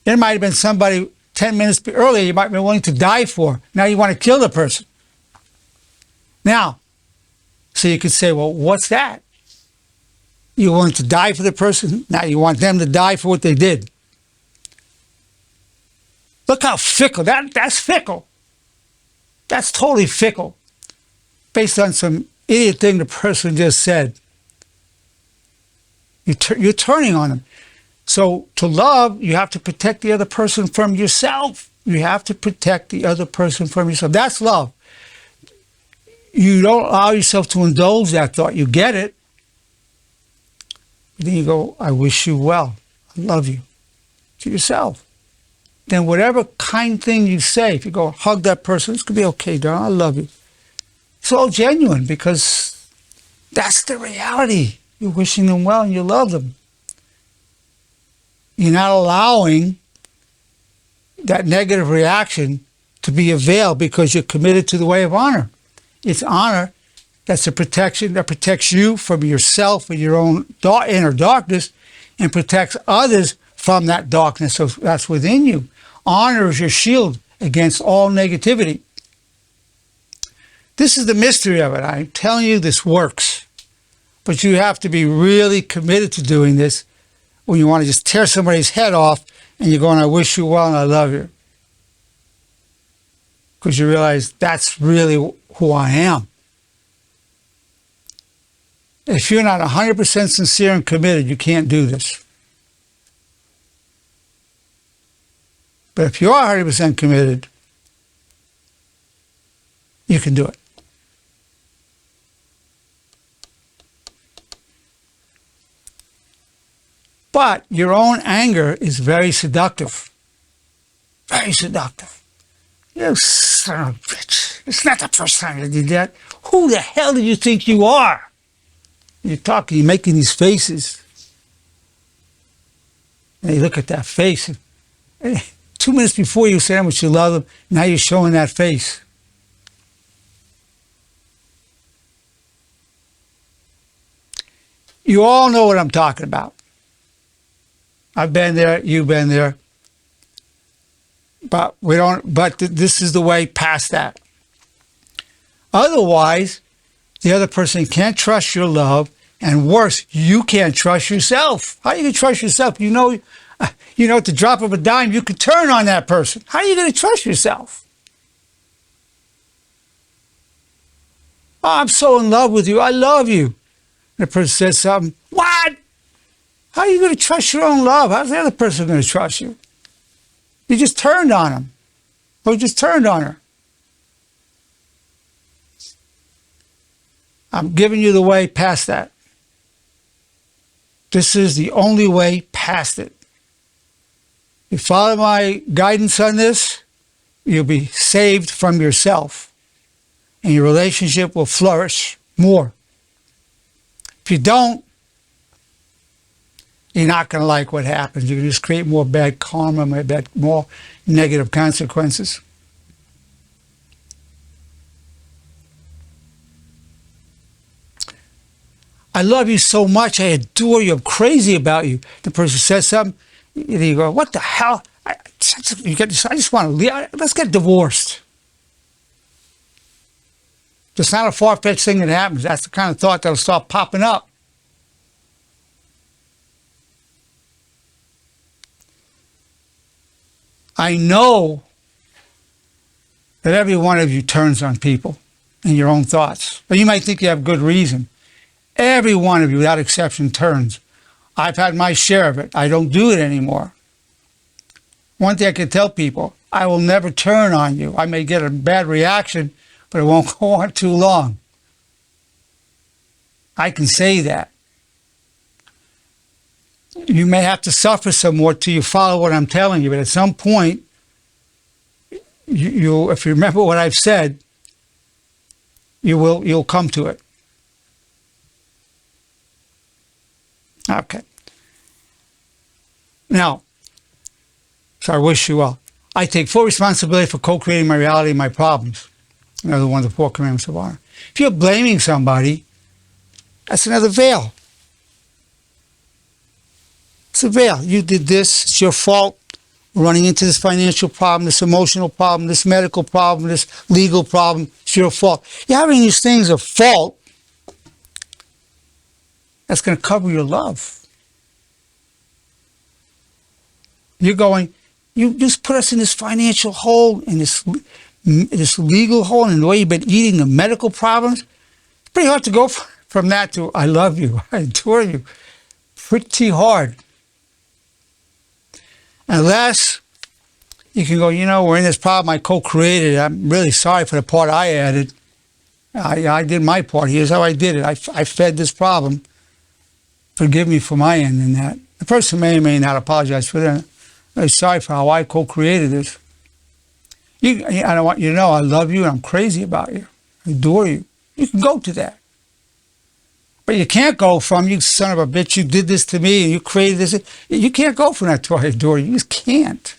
There might have been somebody 10 minutes earlier you might have been willing to die for. Now you want to kill the person. Now, so you could say, well, what's that? You want to die for the person? Now you want them to die for what they did. Look how fickle. That's fickle. That's totally fickle. Based on some idiot thing the person just said. You're turning on them. So to love, you have to protect the other person from yourself. You have to protect the other person from yourself. That's love. You don't allow yourself to indulge that thought. You get it. Then you go, I wish you well. I love you. To yourself. Then whatever kind thing you say, if you go hug that person, it's going to be okay, darling. I love you. It's all genuine because that's the reality. You're wishing them well and you love them. You're not allowing that negative reaction to be a veil because you're committed to the way of honor. It's honor that's a protection that protects you from yourself and your own inner darkness and protects others from that darkness that's within you. Honor is your shield against all negativity. This is the mystery of it. I'm telling you, this works. But you have to be really committed to doing this when you want to just tear somebody's head off and you're going, I wish you well and I love you. Because you realize that's really who I am. If you're not 100% sincere and committed, you can't do this. But if you are 100% committed, you can do it. But your own anger is very seductive. Very seductive. You son of a bitch. It's not the first time you did that. Who the hell do you think you are? You're talking, you're making these faces. And you look at that face. And 2 minutes before you said how much you love them, now you're showing that face. You all know what I'm talking about. I've been there, you've been there. But we don't. But this is the way past that. Otherwise, the other person can't trust your love, and worse, you can't trust yourself. How are you going to trust yourself? You know, at the drop of a dime, you could turn on that person. How are you going to trust yourself? Oh, I'm so in love with you. I love you. And the person says something. What? How are you going to trust your own love? How's the other person going to trust you? You just turned on him. Or you just turned on her. I'm giving you the way past that. This is the only way past it. You follow my guidance on this, you'll be saved from yourself. And your relationship will flourish more. If you don't, you're not going to like what happens. You're going to just create more bad karma, more negative consequences. I love you so much. I adore you. I'm crazy about you. The person says something. You go, what the hell? I just want to leave. Let's get divorced. It's not a far-fetched thing that happens. That's the kind of thought that'll start popping up. I know that every one of you turns on people in your own thoughts. But you might think you have good reason. Every one of you, without exception, turns. I've had my share of it. I don't do it anymore. One thing I can tell people, I will never turn on you. I may get a bad reaction, but it won't go on too long. I can say that. You may have to suffer some more till you follow what I'm telling you, but at some point, you if you remember what I've said, you'll come to it. Okay. Now, so I wish you well. I take full responsibility for co-creating my reality and my problems. Another one of the 4 commandments of honor. If you're blaming somebody, that's another veil. It's a veil. You did this. It's your fault. Running into this financial problem, this emotional problem, this medical problem, this legal problem. It's your fault. You're having these things of fault. That's going to cover your love. You're going, you just put us in this financial hole, in this legal hole, and the way you've been eating the medical problems. It's pretty hard to go from that to I love you, I adore you. Pretty hard. Unless you can go, we're in this problem, I co-created it. I'm really sorry for the part I added. I did my part. Here's how I did it. I fed this problem. Forgive me for my end in that. The person may or may not apologize for that. I'm sorry for how I co-created this. I want you to know I love you and I'm crazy about you. I adore you. You can go to that. But you can't go from, you son of a bitch, you did this to me and you created this. You can't go from that to I adore you. You just can't.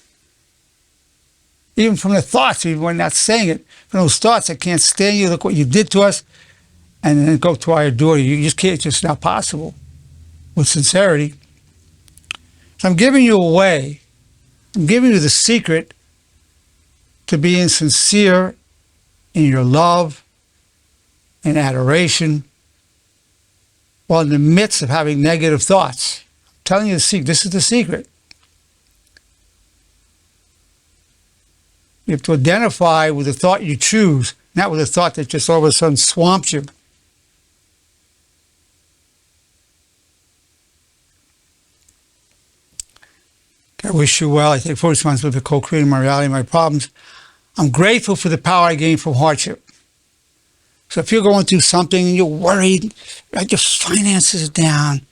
Even from the thoughts, even when not saying it, from those thoughts, I can't stand you, look what you did to us, and then go to I adore you. You just can't, it's just not possible with sincerity. So I'm giving you a way. I'm giving you the secret to being sincere in your love and adoration while in the midst of having negative thoughts. I'm telling you the secret. This is the secret. You have to identify with the thought you choose, not with a thought that just all of a sudden swamps you. I wish you well. I take full responsibility for co-creating my reality and my problems. I'm grateful for the power I gained from hardship. So if you're going through something and you're worried, like your finances are down,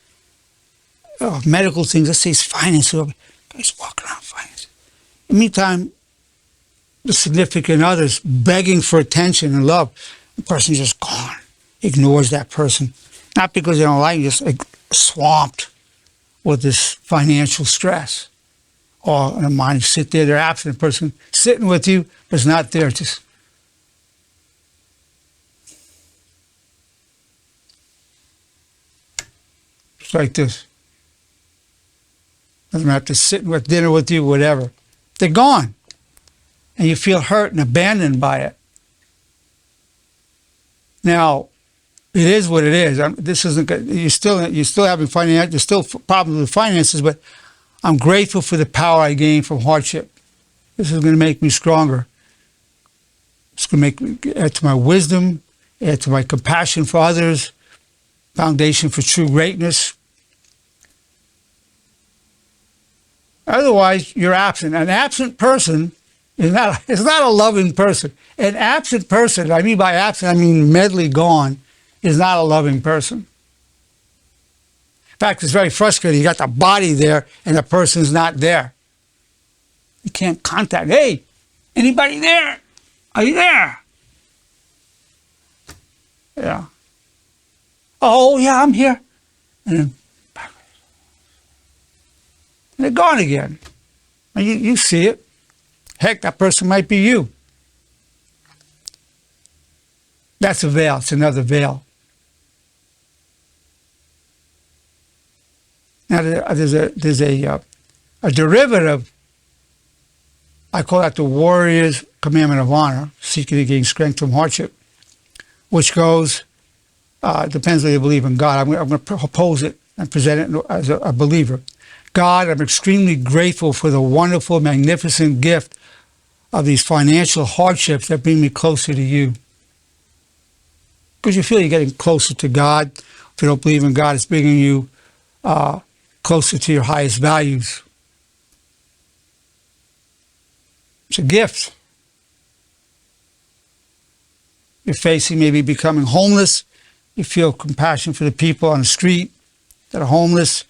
medical things, let's say it's finances, guys walking around finances. In the meantime, the significant others begging for attention and love, the person's just gone, ignores that person. Not because they don't like you, just like swamped with this financial stress. Or in the mind, you sit there, they're absent, the person sitting with you, but is not there, just like this. Doesn't have to sit with dinner with you, whatever. They're gone. and you feel hurt and abandoned by it. Now, it is what it is. This isn't good. You're still having finance. There's still problems with finances, but I'm grateful for the power I gained from hardship. This is going to make me stronger. It's going to add to my wisdom, add to my compassion for others, foundation for true greatness. Otherwise, you're absent. An absent person is not a loving person. An absent person, I mean by absent, I mean mentally gone, is not a loving person. In fact, it's very frustrating. You got the body there and the person's not there. You can't contact. Hey, anybody there? Are you there? Yeah. Oh, yeah, I'm here. And then they're gone again. And you see it. Heck, that person might be you. That's a veil. It's another veil. Now, there's a derivative. I call that the warrior's commandment of honor, seeking to gain strength from hardship, which goes, depends whether you believe in God. I'm going to propose it and present it as a believer. God, I'm extremely grateful for the wonderful, magnificent gift of these financial hardships that bring me closer to you. Because you feel you're getting closer to God. If you don't believe in God, it's bringing you closer to your highest values. It's a gift. You're facing maybe becoming homeless. You feel compassion for the people on the street that are homeless,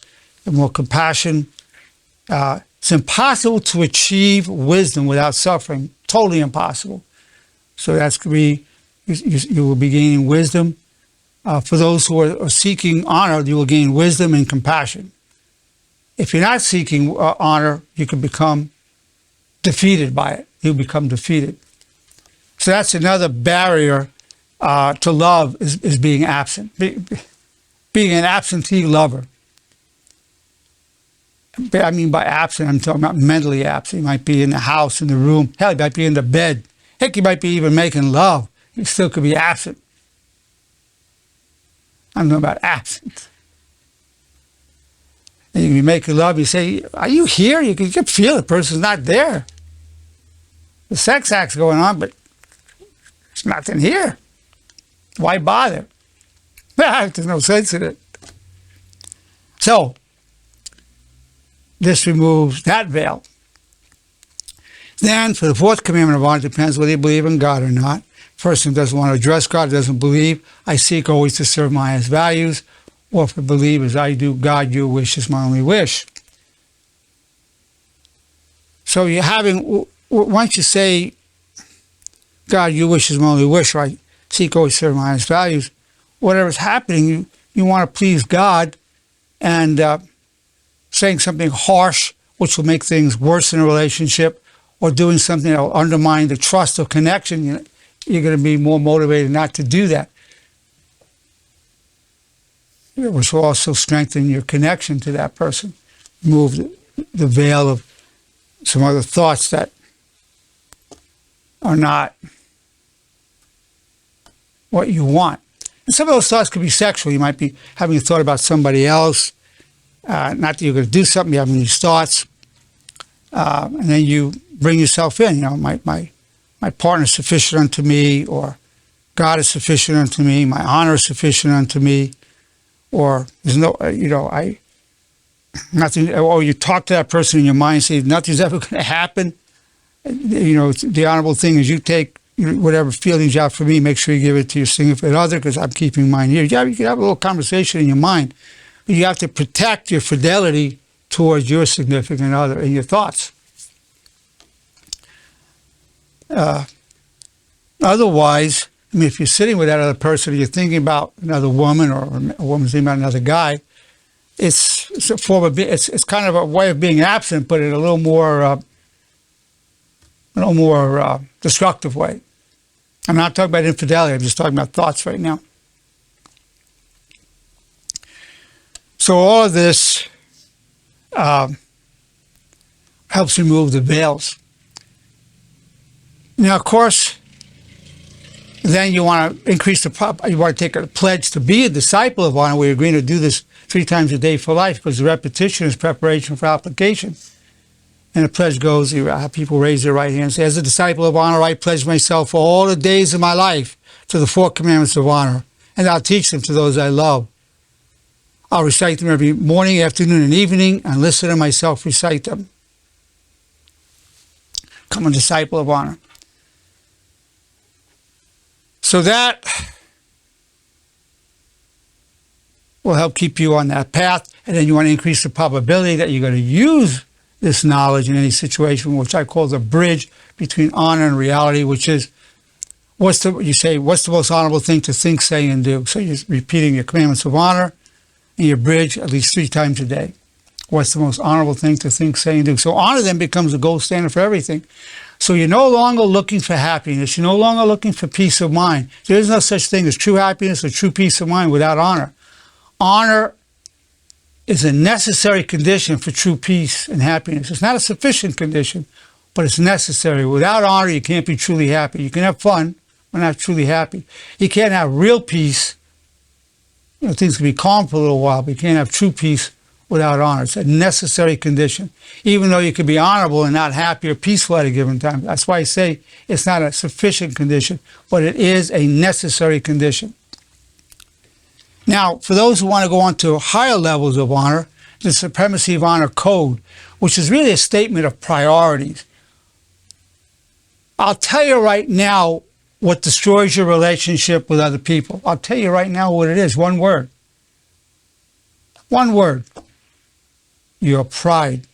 and more compassion. It's impossible to achieve wisdom without suffering. Totally impossible. So that's going to be, you will be gaining wisdom. For those who are seeking honor, you will gain wisdom and compassion. If you're not seeking honor, you can become defeated by it. You become defeated. So that's another barrier to love is being absent. Being an absentee lover. I mean by absent, I'm talking about mentally absent. You might be in the house, in the room. Hell, you might be in the bed. Heck, you might be even making love. You still could be absent. I'm talking about absent. And you can be making love. You say, are you here? You can feel the person's not there. The sex act's going on, but there's nothing here. Why bother? There's no sense in it. So, this removes that veil. Then, for the fourth commandment of honor, it depends whether you believe in God or not. Person doesn't want to address God, doesn't believe. I seek always to serve my highest values. Or if I believe as I do, God, your wish is my only wish. So you're having, once you say, God, your wish is my only wish, or I seek always to serve my highest values, whatever's happening, you want to please God, and saying something harsh, which will make things worse in a relationship, or doing something that will undermine the trust or connection, you're going to be more motivated not to do that. Which will also strengthen your connection to that person. Move the veil of some other thoughts that are not what you want. And some of those thoughts could be sexual. You might be having a thought about somebody else. Not that you're going to do something, you're having these thoughts. And then you bring yourself in. My partner is sufficient unto me, or God is sufficient unto me, my honor is sufficient unto me, or there's no, nothing, or you talk to that person in your mind and say, nothing's ever going to happen. The honorable thing is you take whatever feelings you have for me, make sure you give it to your significant other, because I'm keeping mine here. You can have a little conversation in your mind, but you have to protect your fidelity towards your significant other in your thoughts. Otherwise, if you're sitting with that other person, you're thinking about another woman, or a woman's thinking about another guy, it's a form of, it's kind of a way of being absent, but in a little more destructive way. I'm not talking about infidelity. I'm just talking about thoughts right now. So all of this helps remove the veils. Now, of course, then you want to increase you want to take a pledge to be a disciple of honor. We're agreeing to do this 3 times a day for life, because the repetition is preparation for application. And the pledge goes, you have people raise their right hand and say, as a disciple of honor, I pledge myself for all the days of my life to the 4 commandments of honor, and I'll teach them to those I love. I'll recite them every morning, afternoon, and evening, and listen to myself recite them. Become a disciple of honor. So that will help keep you on that path, and then you want to increase the probability that you're going to use this knowledge in any situation, which I call the bridge between honor and reality, which is, what's the most honorable thing to think, say, and do? So you're repeating your commandments of honor and your bridge at least 3 times a day. What's the most honorable thing to think, say, and do? So honor then becomes the gold standard for everything. So you're no longer looking for happiness. You're no longer looking for peace of mind. There is no such thing as true happiness or true peace of mind without honor. Honor is a necessary condition for true peace and happiness. It's not a sufficient condition, but it's necessary. Without honor, you can't be truly happy. You can have fun, but not truly happy. You can't have real peace. Things can be calm for a little while, but you can't have true peace without honor. It's a necessary condition, even though you can be honorable and not happy or peaceful at a given time. That's why I say it's not a sufficient condition, but it is a necessary condition. Now, for those who want to go on to higher levels of honor, the Supremacy of Honor Code, which is really a statement of priorities. I'll tell you right now what destroys your relationship with other people. I'll tell you right now what it is. One word. One word. Your pride.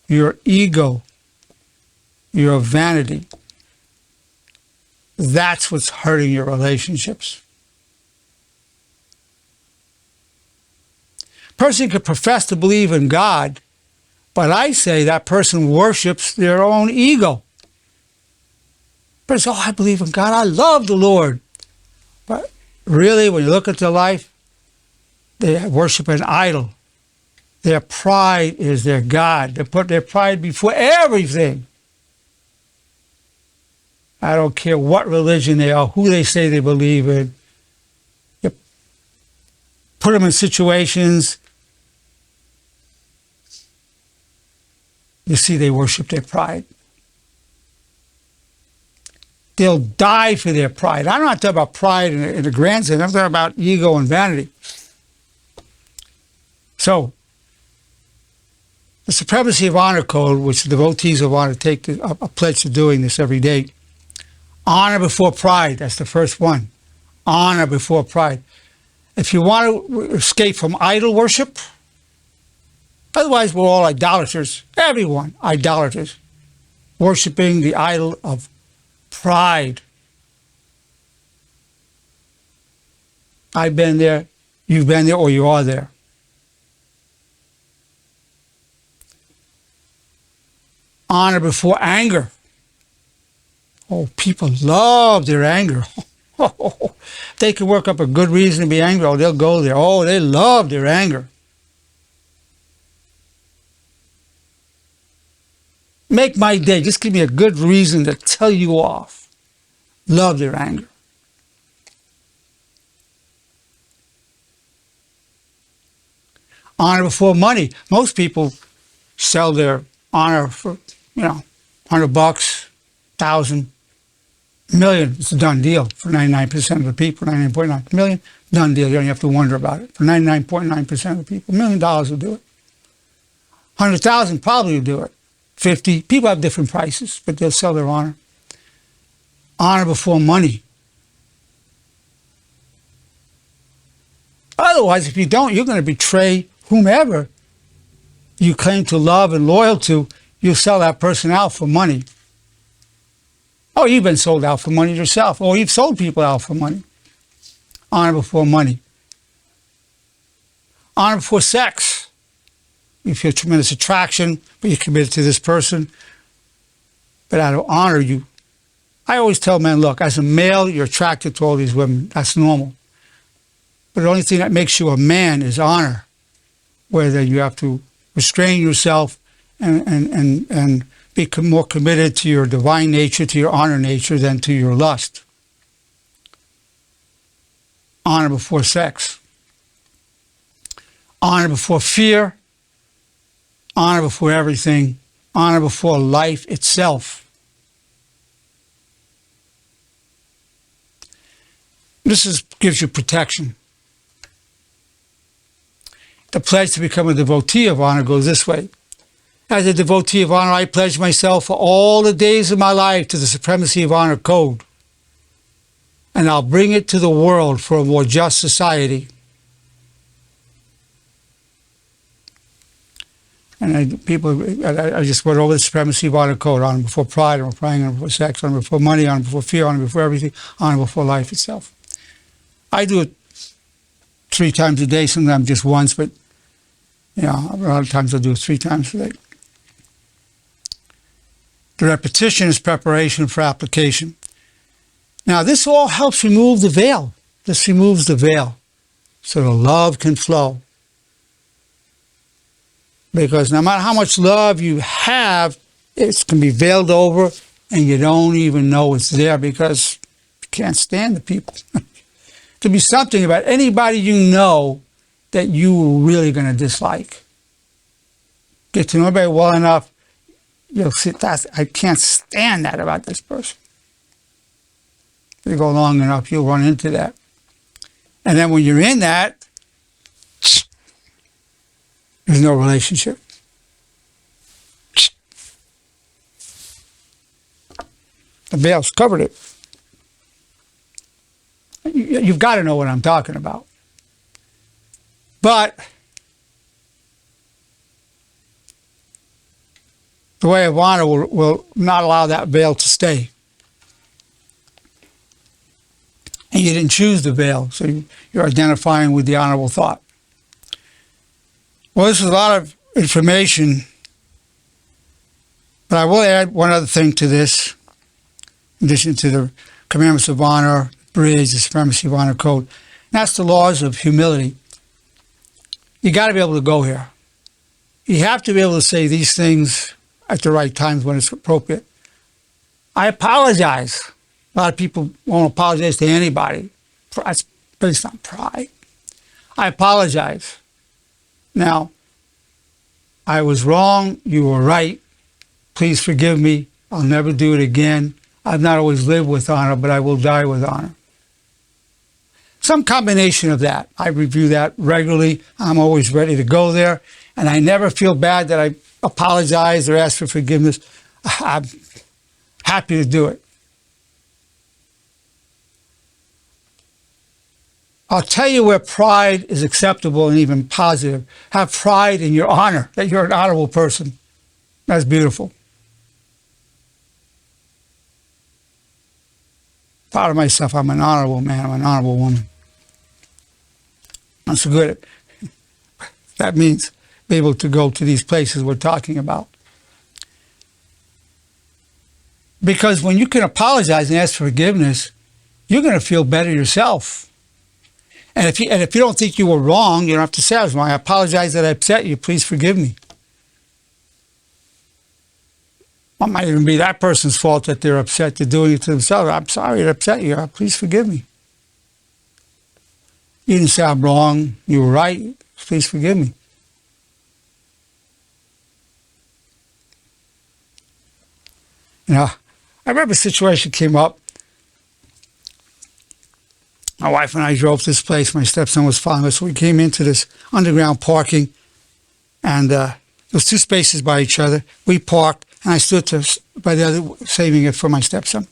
Your ego. Your vanity. That's what's hurting your relationships. Person could profess to believe in God, but I say that person worships their own ego. Person, I believe in God, I love the Lord. But really, when you look at their life, they worship an idol. Their pride is their God. They put their pride before everything. I don't care what religion they are, who they say they believe in. You put them in situations, you see they worship their pride. They'll die for their pride. I'm not talking about pride in a grand sense. I'm talking about ego and vanity. So, the Supremacy of Honor Code, which the devotees of honor take a pledge to doing this every day. Honor before pride. That's the first one. Honor before pride. If you want to escape from idol worship, otherwise we're all idolaters. Everyone, idolaters. Worshipping the idol of pride. I've been there, you've been there, or you are there. Honor before anger. Oh, people love their anger. They can work up a good reason to be angry. Oh, they'll go there. Oh, they love their anger. Make my day. Just give me a good reason to tell you off. Love their anger. Honor before money. Most people sell their honor for, $100, $1,000, $1,000,000. It's a done deal for 99% of the people. 99.9 million, done deal. You don't have to wonder about it. For 99.9% of the people, $1 million will do it. 100,000 probably will do it. 50. People have different prices, but they'll sell their honor. Honor before money. Otherwise, if you don't, you're going to betray whomever you claim to love and loyal to. You'll sell that person out for money. Oh, you've been sold out for money yourself. Or you've sold people out for money. Honor before money. Honor before sex. You feel tremendous attraction, but you're committed to this person. But out of honor, I always tell men, look, as a male, you're attracted to all these women. That's normal. But the only thing that makes you a man is honor, where then you have to restrain yourself and be more committed to your divine nature, to your honor nature, than to your lust. Honor before sex. Honor before fear. Honor before everything. Honor before life itself. Gives you protection. The pledge to become a devotee of honor goes this way. As a devotee of honor, I pledge myself for all the days of my life to the supremacy of honor code. And I'll bring it to the world for a more just society. And I just went over the supremacy of honor code. Honor before pride, honor before anger, honor before sex, honor before money, honor before fear, honor before everything, honor before life itself. I do it 3 times a day, sometimes just once, but a lot of times I'll do it 3 times a day. The repetition is preparation for application. Now, this all helps remove the veil. This removes the veil so the love can flow. Because no matter how much love you have, it can be veiled over and you don't even know it's there because you can't stand the people. To be something about anybody you know that you were really going to dislike. Get to know everybody well enough, you'll see I can't stand that about this person. If you go long enough, you'll run into that. And then when you're in that, there's no relationship. The veil's covered it. You've got to know what I'm talking about. But the way of honor will not allow that veil to stay. And you didn't choose the veil, so you're identifying with the honorable thought. Well, this is a lot of information, but I will add one other thing to this, in addition to the commandments of honor, bridge, the supremacy of honor code. And that's the laws of humility. You got to be able to go here. You have to be able to say these things at the right times when it's appropriate. I apologize. A lot of people won't apologize to anybody. It's based on pride. I apologize. Now, I was wrong. You were right. Please forgive me. I'll never do it again. I've not always lived with honor, but I will die with honor. Some combination of that. I review that regularly. I'm always ready to go there. And I never feel bad that I apologize or ask for forgiveness. I'm happy to do it. I'll tell you where pride is acceptable and even positive. Have pride in your honor, that you're an honorable person. That's beautiful. Proud of myself, I'm an honorable man, I'm an honorable woman. That's good. That means be able to go to these places we're talking about. Because when you can apologize and ask for forgiveness, you're going to feel better yourself. And if you don't think you were wrong, you don't have to say I was wrong. I apologize that I upset you. Please forgive me. It might even be that person's fault that they're upset. They're doing it to themselves. I'm sorry it upset you. Please forgive me. You didn't say I'm wrong. You were right. Please forgive me. I remember a situation came up. My wife and I drove to this place. My stepson was following us. So we came into this underground parking, and there was 2 spaces by each other. We parked, and I stood by the other, saving it for my stepson.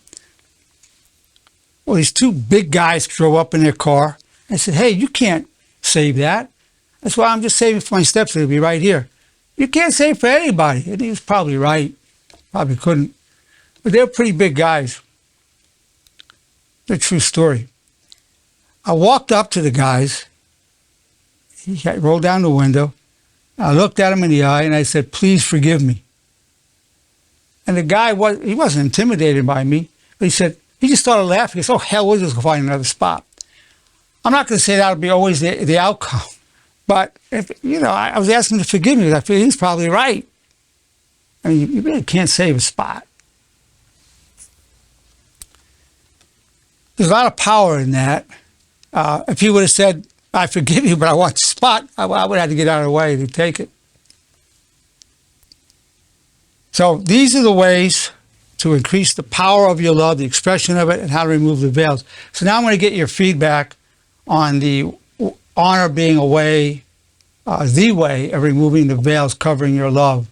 Well, these 2 big guys drove up in their car. I said, hey, you can't save that. That's why I'm just saving for my stepson. It'll be right here. You can't save for anybody. And he was probably right. Probably couldn't. But they're pretty big guys. It's a true story. I walked up to the guys. He rolled down the window. I looked at him in the eye and I said, please forgive me. And the guy, he wasn't intimidated by me, but he just started laughing. He said, oh, hell, we'll just go find another spot. I'm not going to say that'll be always the outcome. But, I was asking him to forgive me because I feel he's probably right. And you really can't save a spot. There's a lot of power in that. If he would have said, I forgive you, but I want the spot, I would have to get out of the way to take it. So these are the ways to increase the power of your love, the expression of it, and how to remove the veils. So now I'm going to get your feedback on the honor being a way, the way of removing the veils covering your love.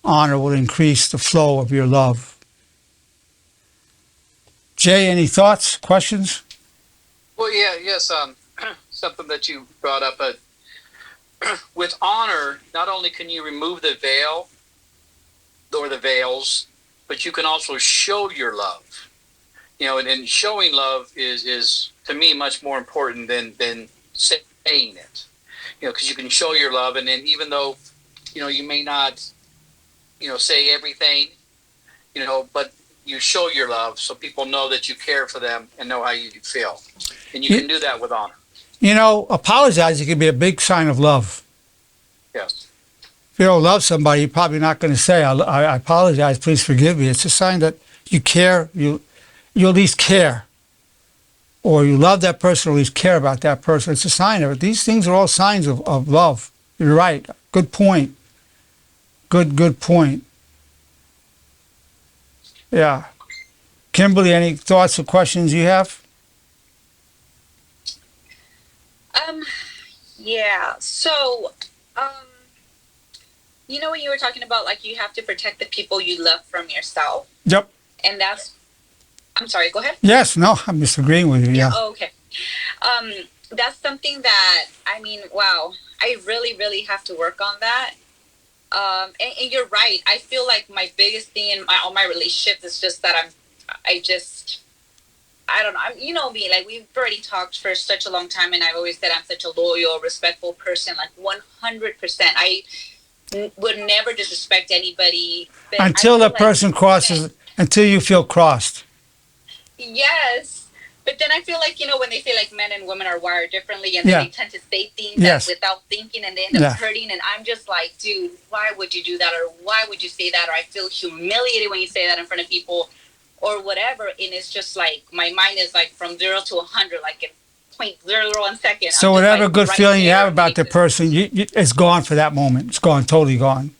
Honor will increase the flow of your love. Jay, any thoughts, questions? Well, yes. Something that you brought up, but with honor, not only can you remove the veil or the veils, but you can also show your love. And showing love is to me much more important than saying it. Because you can show your love, and then even though you may not say everything, but you show your love so people know that you care for them and know how you feel. And you can do that with honor. Apologizing can be a big sign of love. Yes. If you don't love somebody, you're probably not going to say, I apologize, please forgive me. It's a sign that you care, you at least care. Or you love that person, or at least care about that person. It's a sign of it. These things are all signs of love. You're right. Good point. Good point. Yeah. Kimberly, any thoughts or questions you have? Yeah. So, when you were talking about like you have to protect the people you love from yourself. Yep. And I'm sorry, go ahead. Yes, no, I'm just agreeing with you. Yeah. Oh, okay. That's something that, wow, I really, really have to work on that. And you're right. I feel like my biggest thing in all my relationships is just that I don't know. You know me, like we've already talked for such a long time, and I've always said I'm such a loyal, respectful person, like 100%. I would never disrespect anybody. Until the person crosses, until you feel crossed. Yes. But then I feel like, when they say like men and women are wired differently, and then they tend to say things without thinking, and they end up hurting. And I'm just like, dude, why would you do that? Or why would you say that? Or I feel humiliated when you say that in front of people or whatever. And it's just like, my mind is like from 0 to 100, like in 0.01 seconds. So whatever good feeling you have about the person, it's gone for that moment. It's gone, totally gone.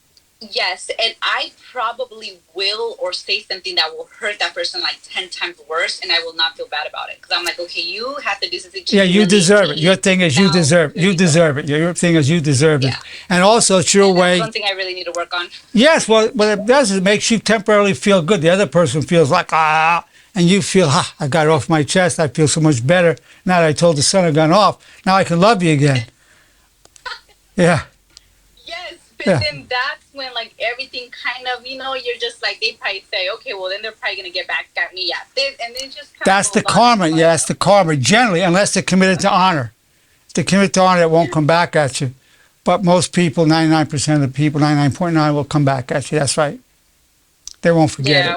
Yes, and I probably will or say something that will hurt that person like 10 times worse, and I will not feel bad about it. Because I'm like, okay, you have to do something to you deserve it. Your thing is you deserve it. You deserve it. Your thing is you deserve it. And also it's your way. That's one thing I really need to work on. Yes, well, what it does is it makes you temporarily feel good. The other person feels like, and you feel, I got it off my chest. I feel so much better. Now that I told the son I gun off, now I can love you again. Yeah. Yes, but then that's when like everything kind of, you're just like, they probably say, okay, well then they're probably going to get back at me. Yeah. And then just kind that's the karma. Yeah, that's the karma. Generally, unless they're committed to honor. If they're committed to honor, it won't come back at you. But most people, 99% of the people, 99.9 will come back at you. That's right. They won't forget it.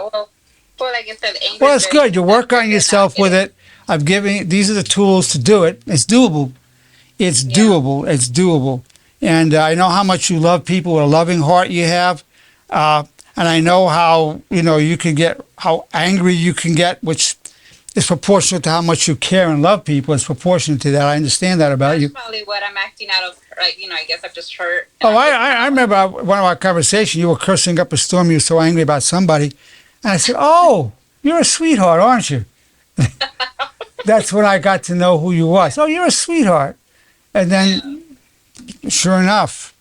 Well, like I said, anger. Well, it's good. You work on yourself with it. I've given, these are the tools to do it. It's doable. It's doable. It's doable. And I know how much you love people, what a loving heart you have. And I know how, you can get, how angry you can get, which is proportional to how much you care and love people. It's proportional to that. I understand that about you. That's probably what I'm acting out of, like, I guess I'm just hurt. Oh, I remember one of our conversations, you were cursing up a storm. You were so angry about somebody. And I said, oh, you're a sweetheart, aren't you? That's when I got to know who you was. Oh, you're a sweetheart. And then, sure enough,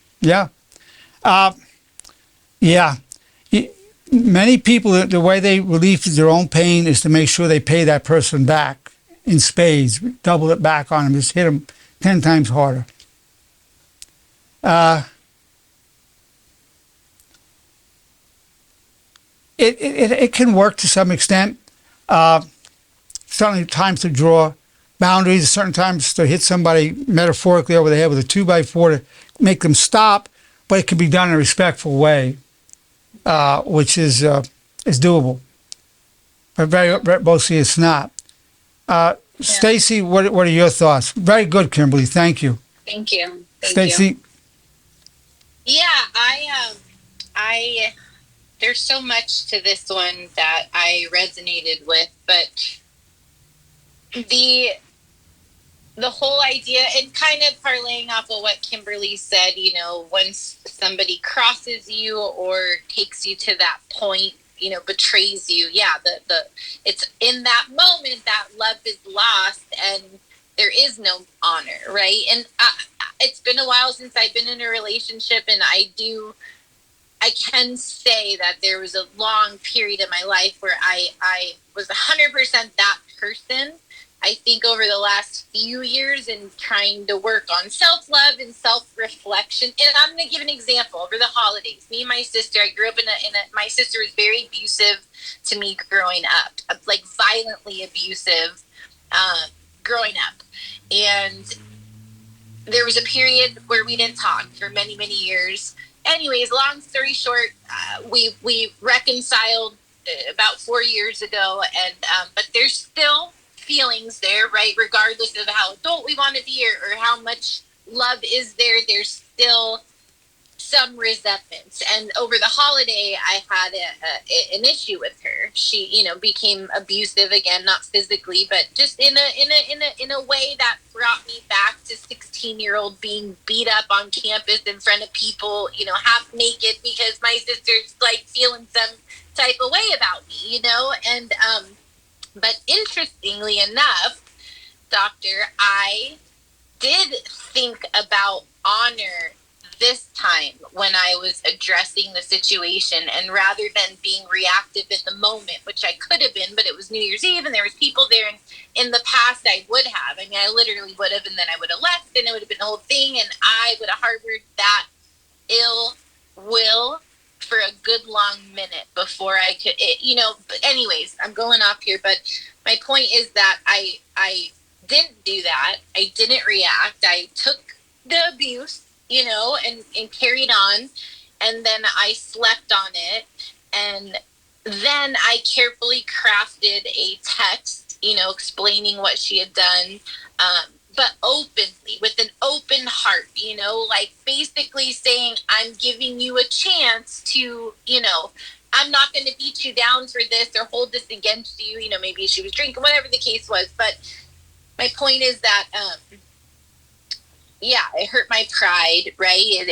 many people, the way they relieve their own pain is to make sure they pay that person back in spades, double it back on them, just hit them 10 times harder. It can work to some extent. Certainly times to draw boundaries, certain times to hit somebody metaphorically over the head with a 2x4 to make them stop, but it can be done in a respectful way, which is doable. But mostly it's not. Stacy, what are your thoughts? Very good, Kimberly. Thank you. Thank you. Stacy. Yeah, I there's so much to this one that I resonated with, but the the whole idea, and kind of parlaying off of what Kimberly said, you know, once somebody crosses you or takes you to that point, you know, betrays you, yeah, the it's in that moment that love is lost and there is no honor, right? And it's been a while since I've been in a relationship, and I can say that there was a long period in my life where I was 100% that person. I think over the last few years in trying to work on self-love and self-reflection. And I'm going to give an example. Over the holidays, me and my sister, I grew up my sister was very abusive to me growing up, like violently abusive growing up. And there was a period where we didn't talk for many, many years. Anyways, long story short, we reconciled about 4 years ago, and but there's still feelings there, right? Regardless of how adult we want to be or how much love is there, there's still some resentments. And over the holiday, I had an issue with her. She, you know, became abusive again, not physically, but just in a way that brought me back to 16-year-old being beat up on campus in front of people, you know, half naked because my sister's like feeling some type of way about me, you know. And but interestingly enough, Doctor, I did think about honor this time when I was addressing the situation, and rather than being reactive in the moment, which I could have been, but it was New Year's Eve and there was people there, and in the past I would have, I mean, I literally would have, and then I would have left and it would have been the whole thing, and I would have harbored that ill will for a good long minute before I could, you know. But anyways, I'm going off here, but my point is that I didn't do that. I didn't react. I took the abuse, you know, and carried on. And then I slept on it. And then I carefully crafted a text, you know, explaining what she had done, but openly, with an open heart, you know, like basically saying, I'm giving you a chance to, you know, I'm not going to beat you down for this or hold this against you. You know, maybe she was drinking, whatever the case was. But my point is that, yeah, it hurt my pride, right?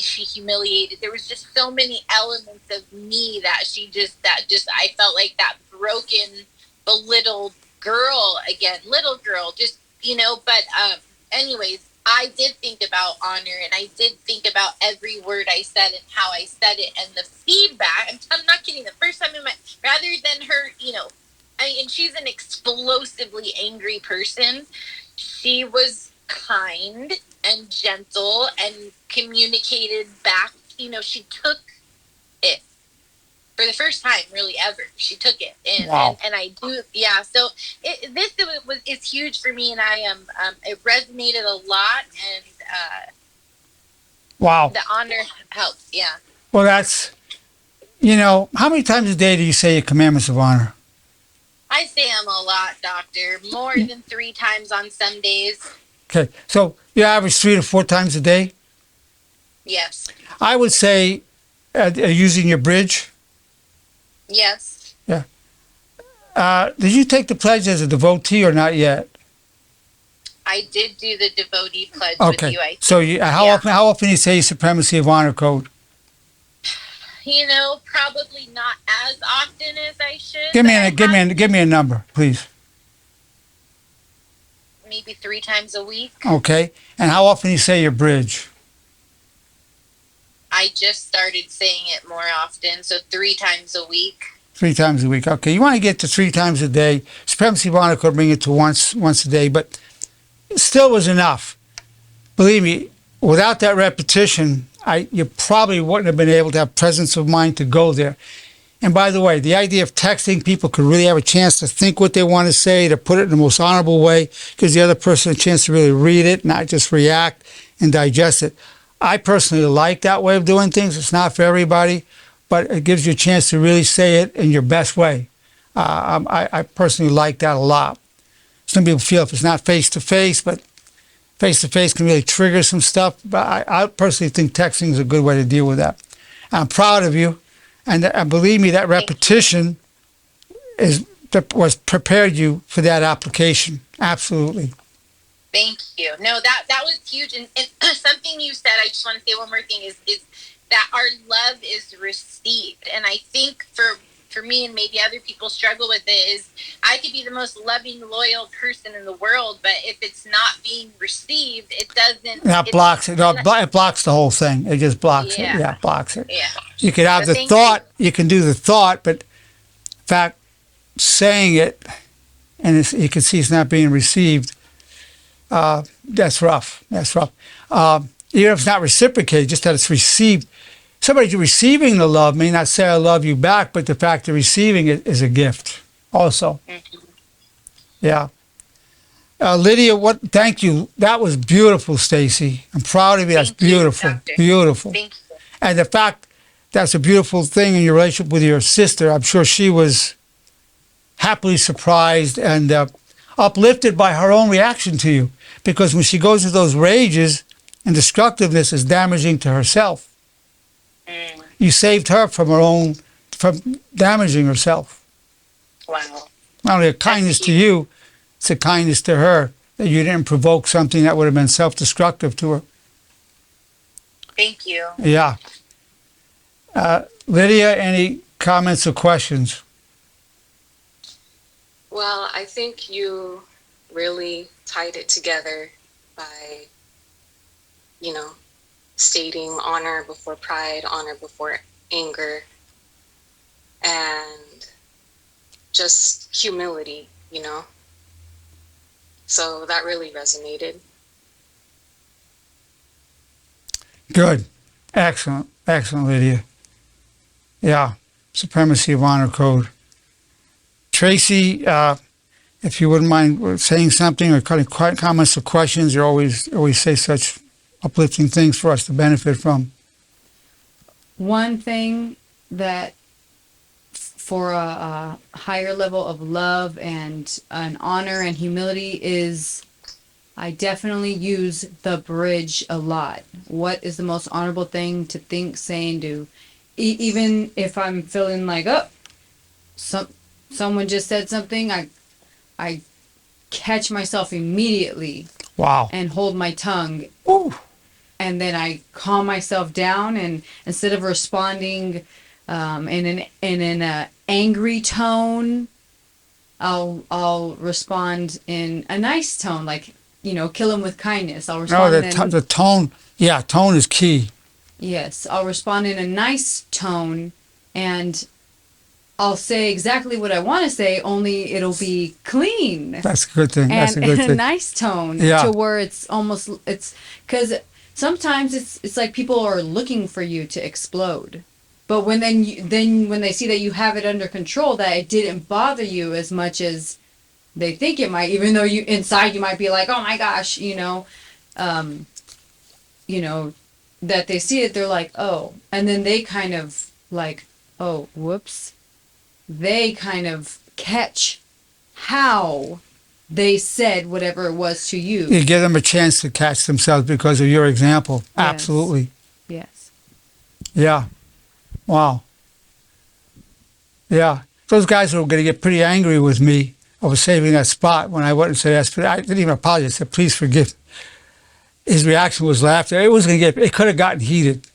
She humiliated. There was just so many elements of me that I felt like that broken, belittled girl again, little girl, just, you know. But anyways, I did think about honor, and I did think about every word I said and how I said it, and the feedback. I'm not kidding. The first time rather than her, you know, I mean, and she's an explosively angry person. She was kind and gentle and communicated back. You know, she took it for the first time, really, ever. She took it, and Wow. and I do, yeah. So it's huge for me, and I am it resonated a lot, and Wow. the honor helps. Yeah, Well, that's, you know, how many times a day do you say your commandments of honor? I say them a lot, Doctor. More than 3 times on some days. Okay. So you average 3 to 4 times a day? Yes, I would say using your bridge. yes. Did you take the pledge as a devotee or not yet? I did do the devotee pledge Okay. with you. I So think. how Yeah. often do you say supremacy of honor code? You know, probably not as often as I should. Give me but I have give me a number, please. maybe 3 times a week. Okay. And how often do you say your bridge? I just started saying it more often, so 3 times a week. 3 times a week. Okay. You want to get to 3 times a day. Supremacy of honor could bring it to once a day, but it still was enough. Believe me, without that repetition, you probably wouldn't have been able to have presence of mind to go there. And by the way, the idea of texting, people could really have a chance to think what they want to say, to put it in the most honorable way, gives the other person a chance to really read it, not just react and digest it. I personally like that way of doing things. It's not for everybody, but it gives you a chance to really say it in your best way. I personally like that a lot. Some people feel if it's not face-to-face, but face-to-face can really trigger some stuff. But I personally think texting is a good way to deal with that. I'm proud of you. And believe me, that repetition was prepared you for that application. Absolutely. Thank you. No, that was huge. And something you said, I just want to say one more thing is that our love is received. And I think for me and maybe other people struggle with it is I could be the most loving, loyal person in the world, but if it's not being received, it doesn't. That blocks it. It blocks the whole thing. It just blocks it. Yeah, it blocks it. Yeah. You could have the thought. You can do the thought, but in fact, saying it, and you can see it's not being received. That's rough. That's rough. Even if it's not reciprocated, just that it's received. Somebody receiving the love may not say I love you back, but the fact of receiving it is a gift also. Mm-hmm. Yeah. Lydia, thank you. That was beautiful, Stacy. I'm proud of you. That's beautiful. Beautiful. Thank you. And the fact that's a beautiful thing in your relationship with your sister, I'm sure she was happily surprised and uplifted by her own reaction to you. Because when she goes into those rages and destructiveness is damaging to herself. You saved her from damaging herself. Wow. Not only a kindness to you, it's a kindness to her that you didn't provoke something that would have been self-destructive to her. Thank you. Yeah. Lydia, any comments or questions? Well, I think you really tied it together by, stating honor before pride, honor before anger, and just humility, So that really resonated. Good. Excellent. Excellent, Lydia. Yeah. Supremacy of Honor Code. Tracy, if you wouldn't mind saying something or comments or questions, you always say such uplifting things for us to benefit from. One thing that for a higher level of love and an honor and humility is I definitely use the bridge a lot. What is the most honorable thing to think, say, and do? Even if I'm feeling like, someone just said something, I catch myself immediately. Wow. And hold my tongue. Ooh. And then I calm myself down, and instead of responding in an angry tone, I'll respond in a nice tone, like kill him with kindness. I'll respond. No, the tone. Yeah, tone is key. Yes, I'll respond in a nice tone, and I'll say exactly what I want to say. Only it'll be clean. That's a good thing. That's a good thing. A nice tone. Yeah. To where it's because. Sometimes it's like people are looking for you to explode, but when when they see that you have it under control, that it didn't bother you as much as they think it might, even though inside you might be like, oh my gosh, that they see it, they're like, oh, and then they kind of like, oh, whoops, they kind of catch how they said whatever it was to you. You give them a chance to catch themselves because of your example. Yes. Absolutely. Yes. Yeah. Wow. Yeah. Those guys were going to get pretty angry with me over saving that spot when I went and said, I didn't even apologize. I said, please forgive. His reaction was laughter. It could have gotten heated.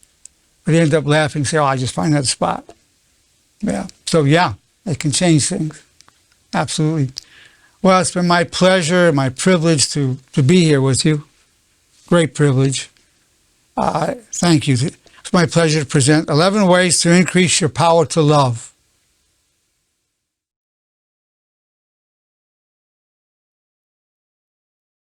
But he ended up laughing and said, I just find that spot. Yeah. So, yeah, it can change things. Absolutely. Well, it's been my pleasure, my privilege to be here with you. Great privilege. Thank you. It's my pleasure to present 11 ways to increase your power to love.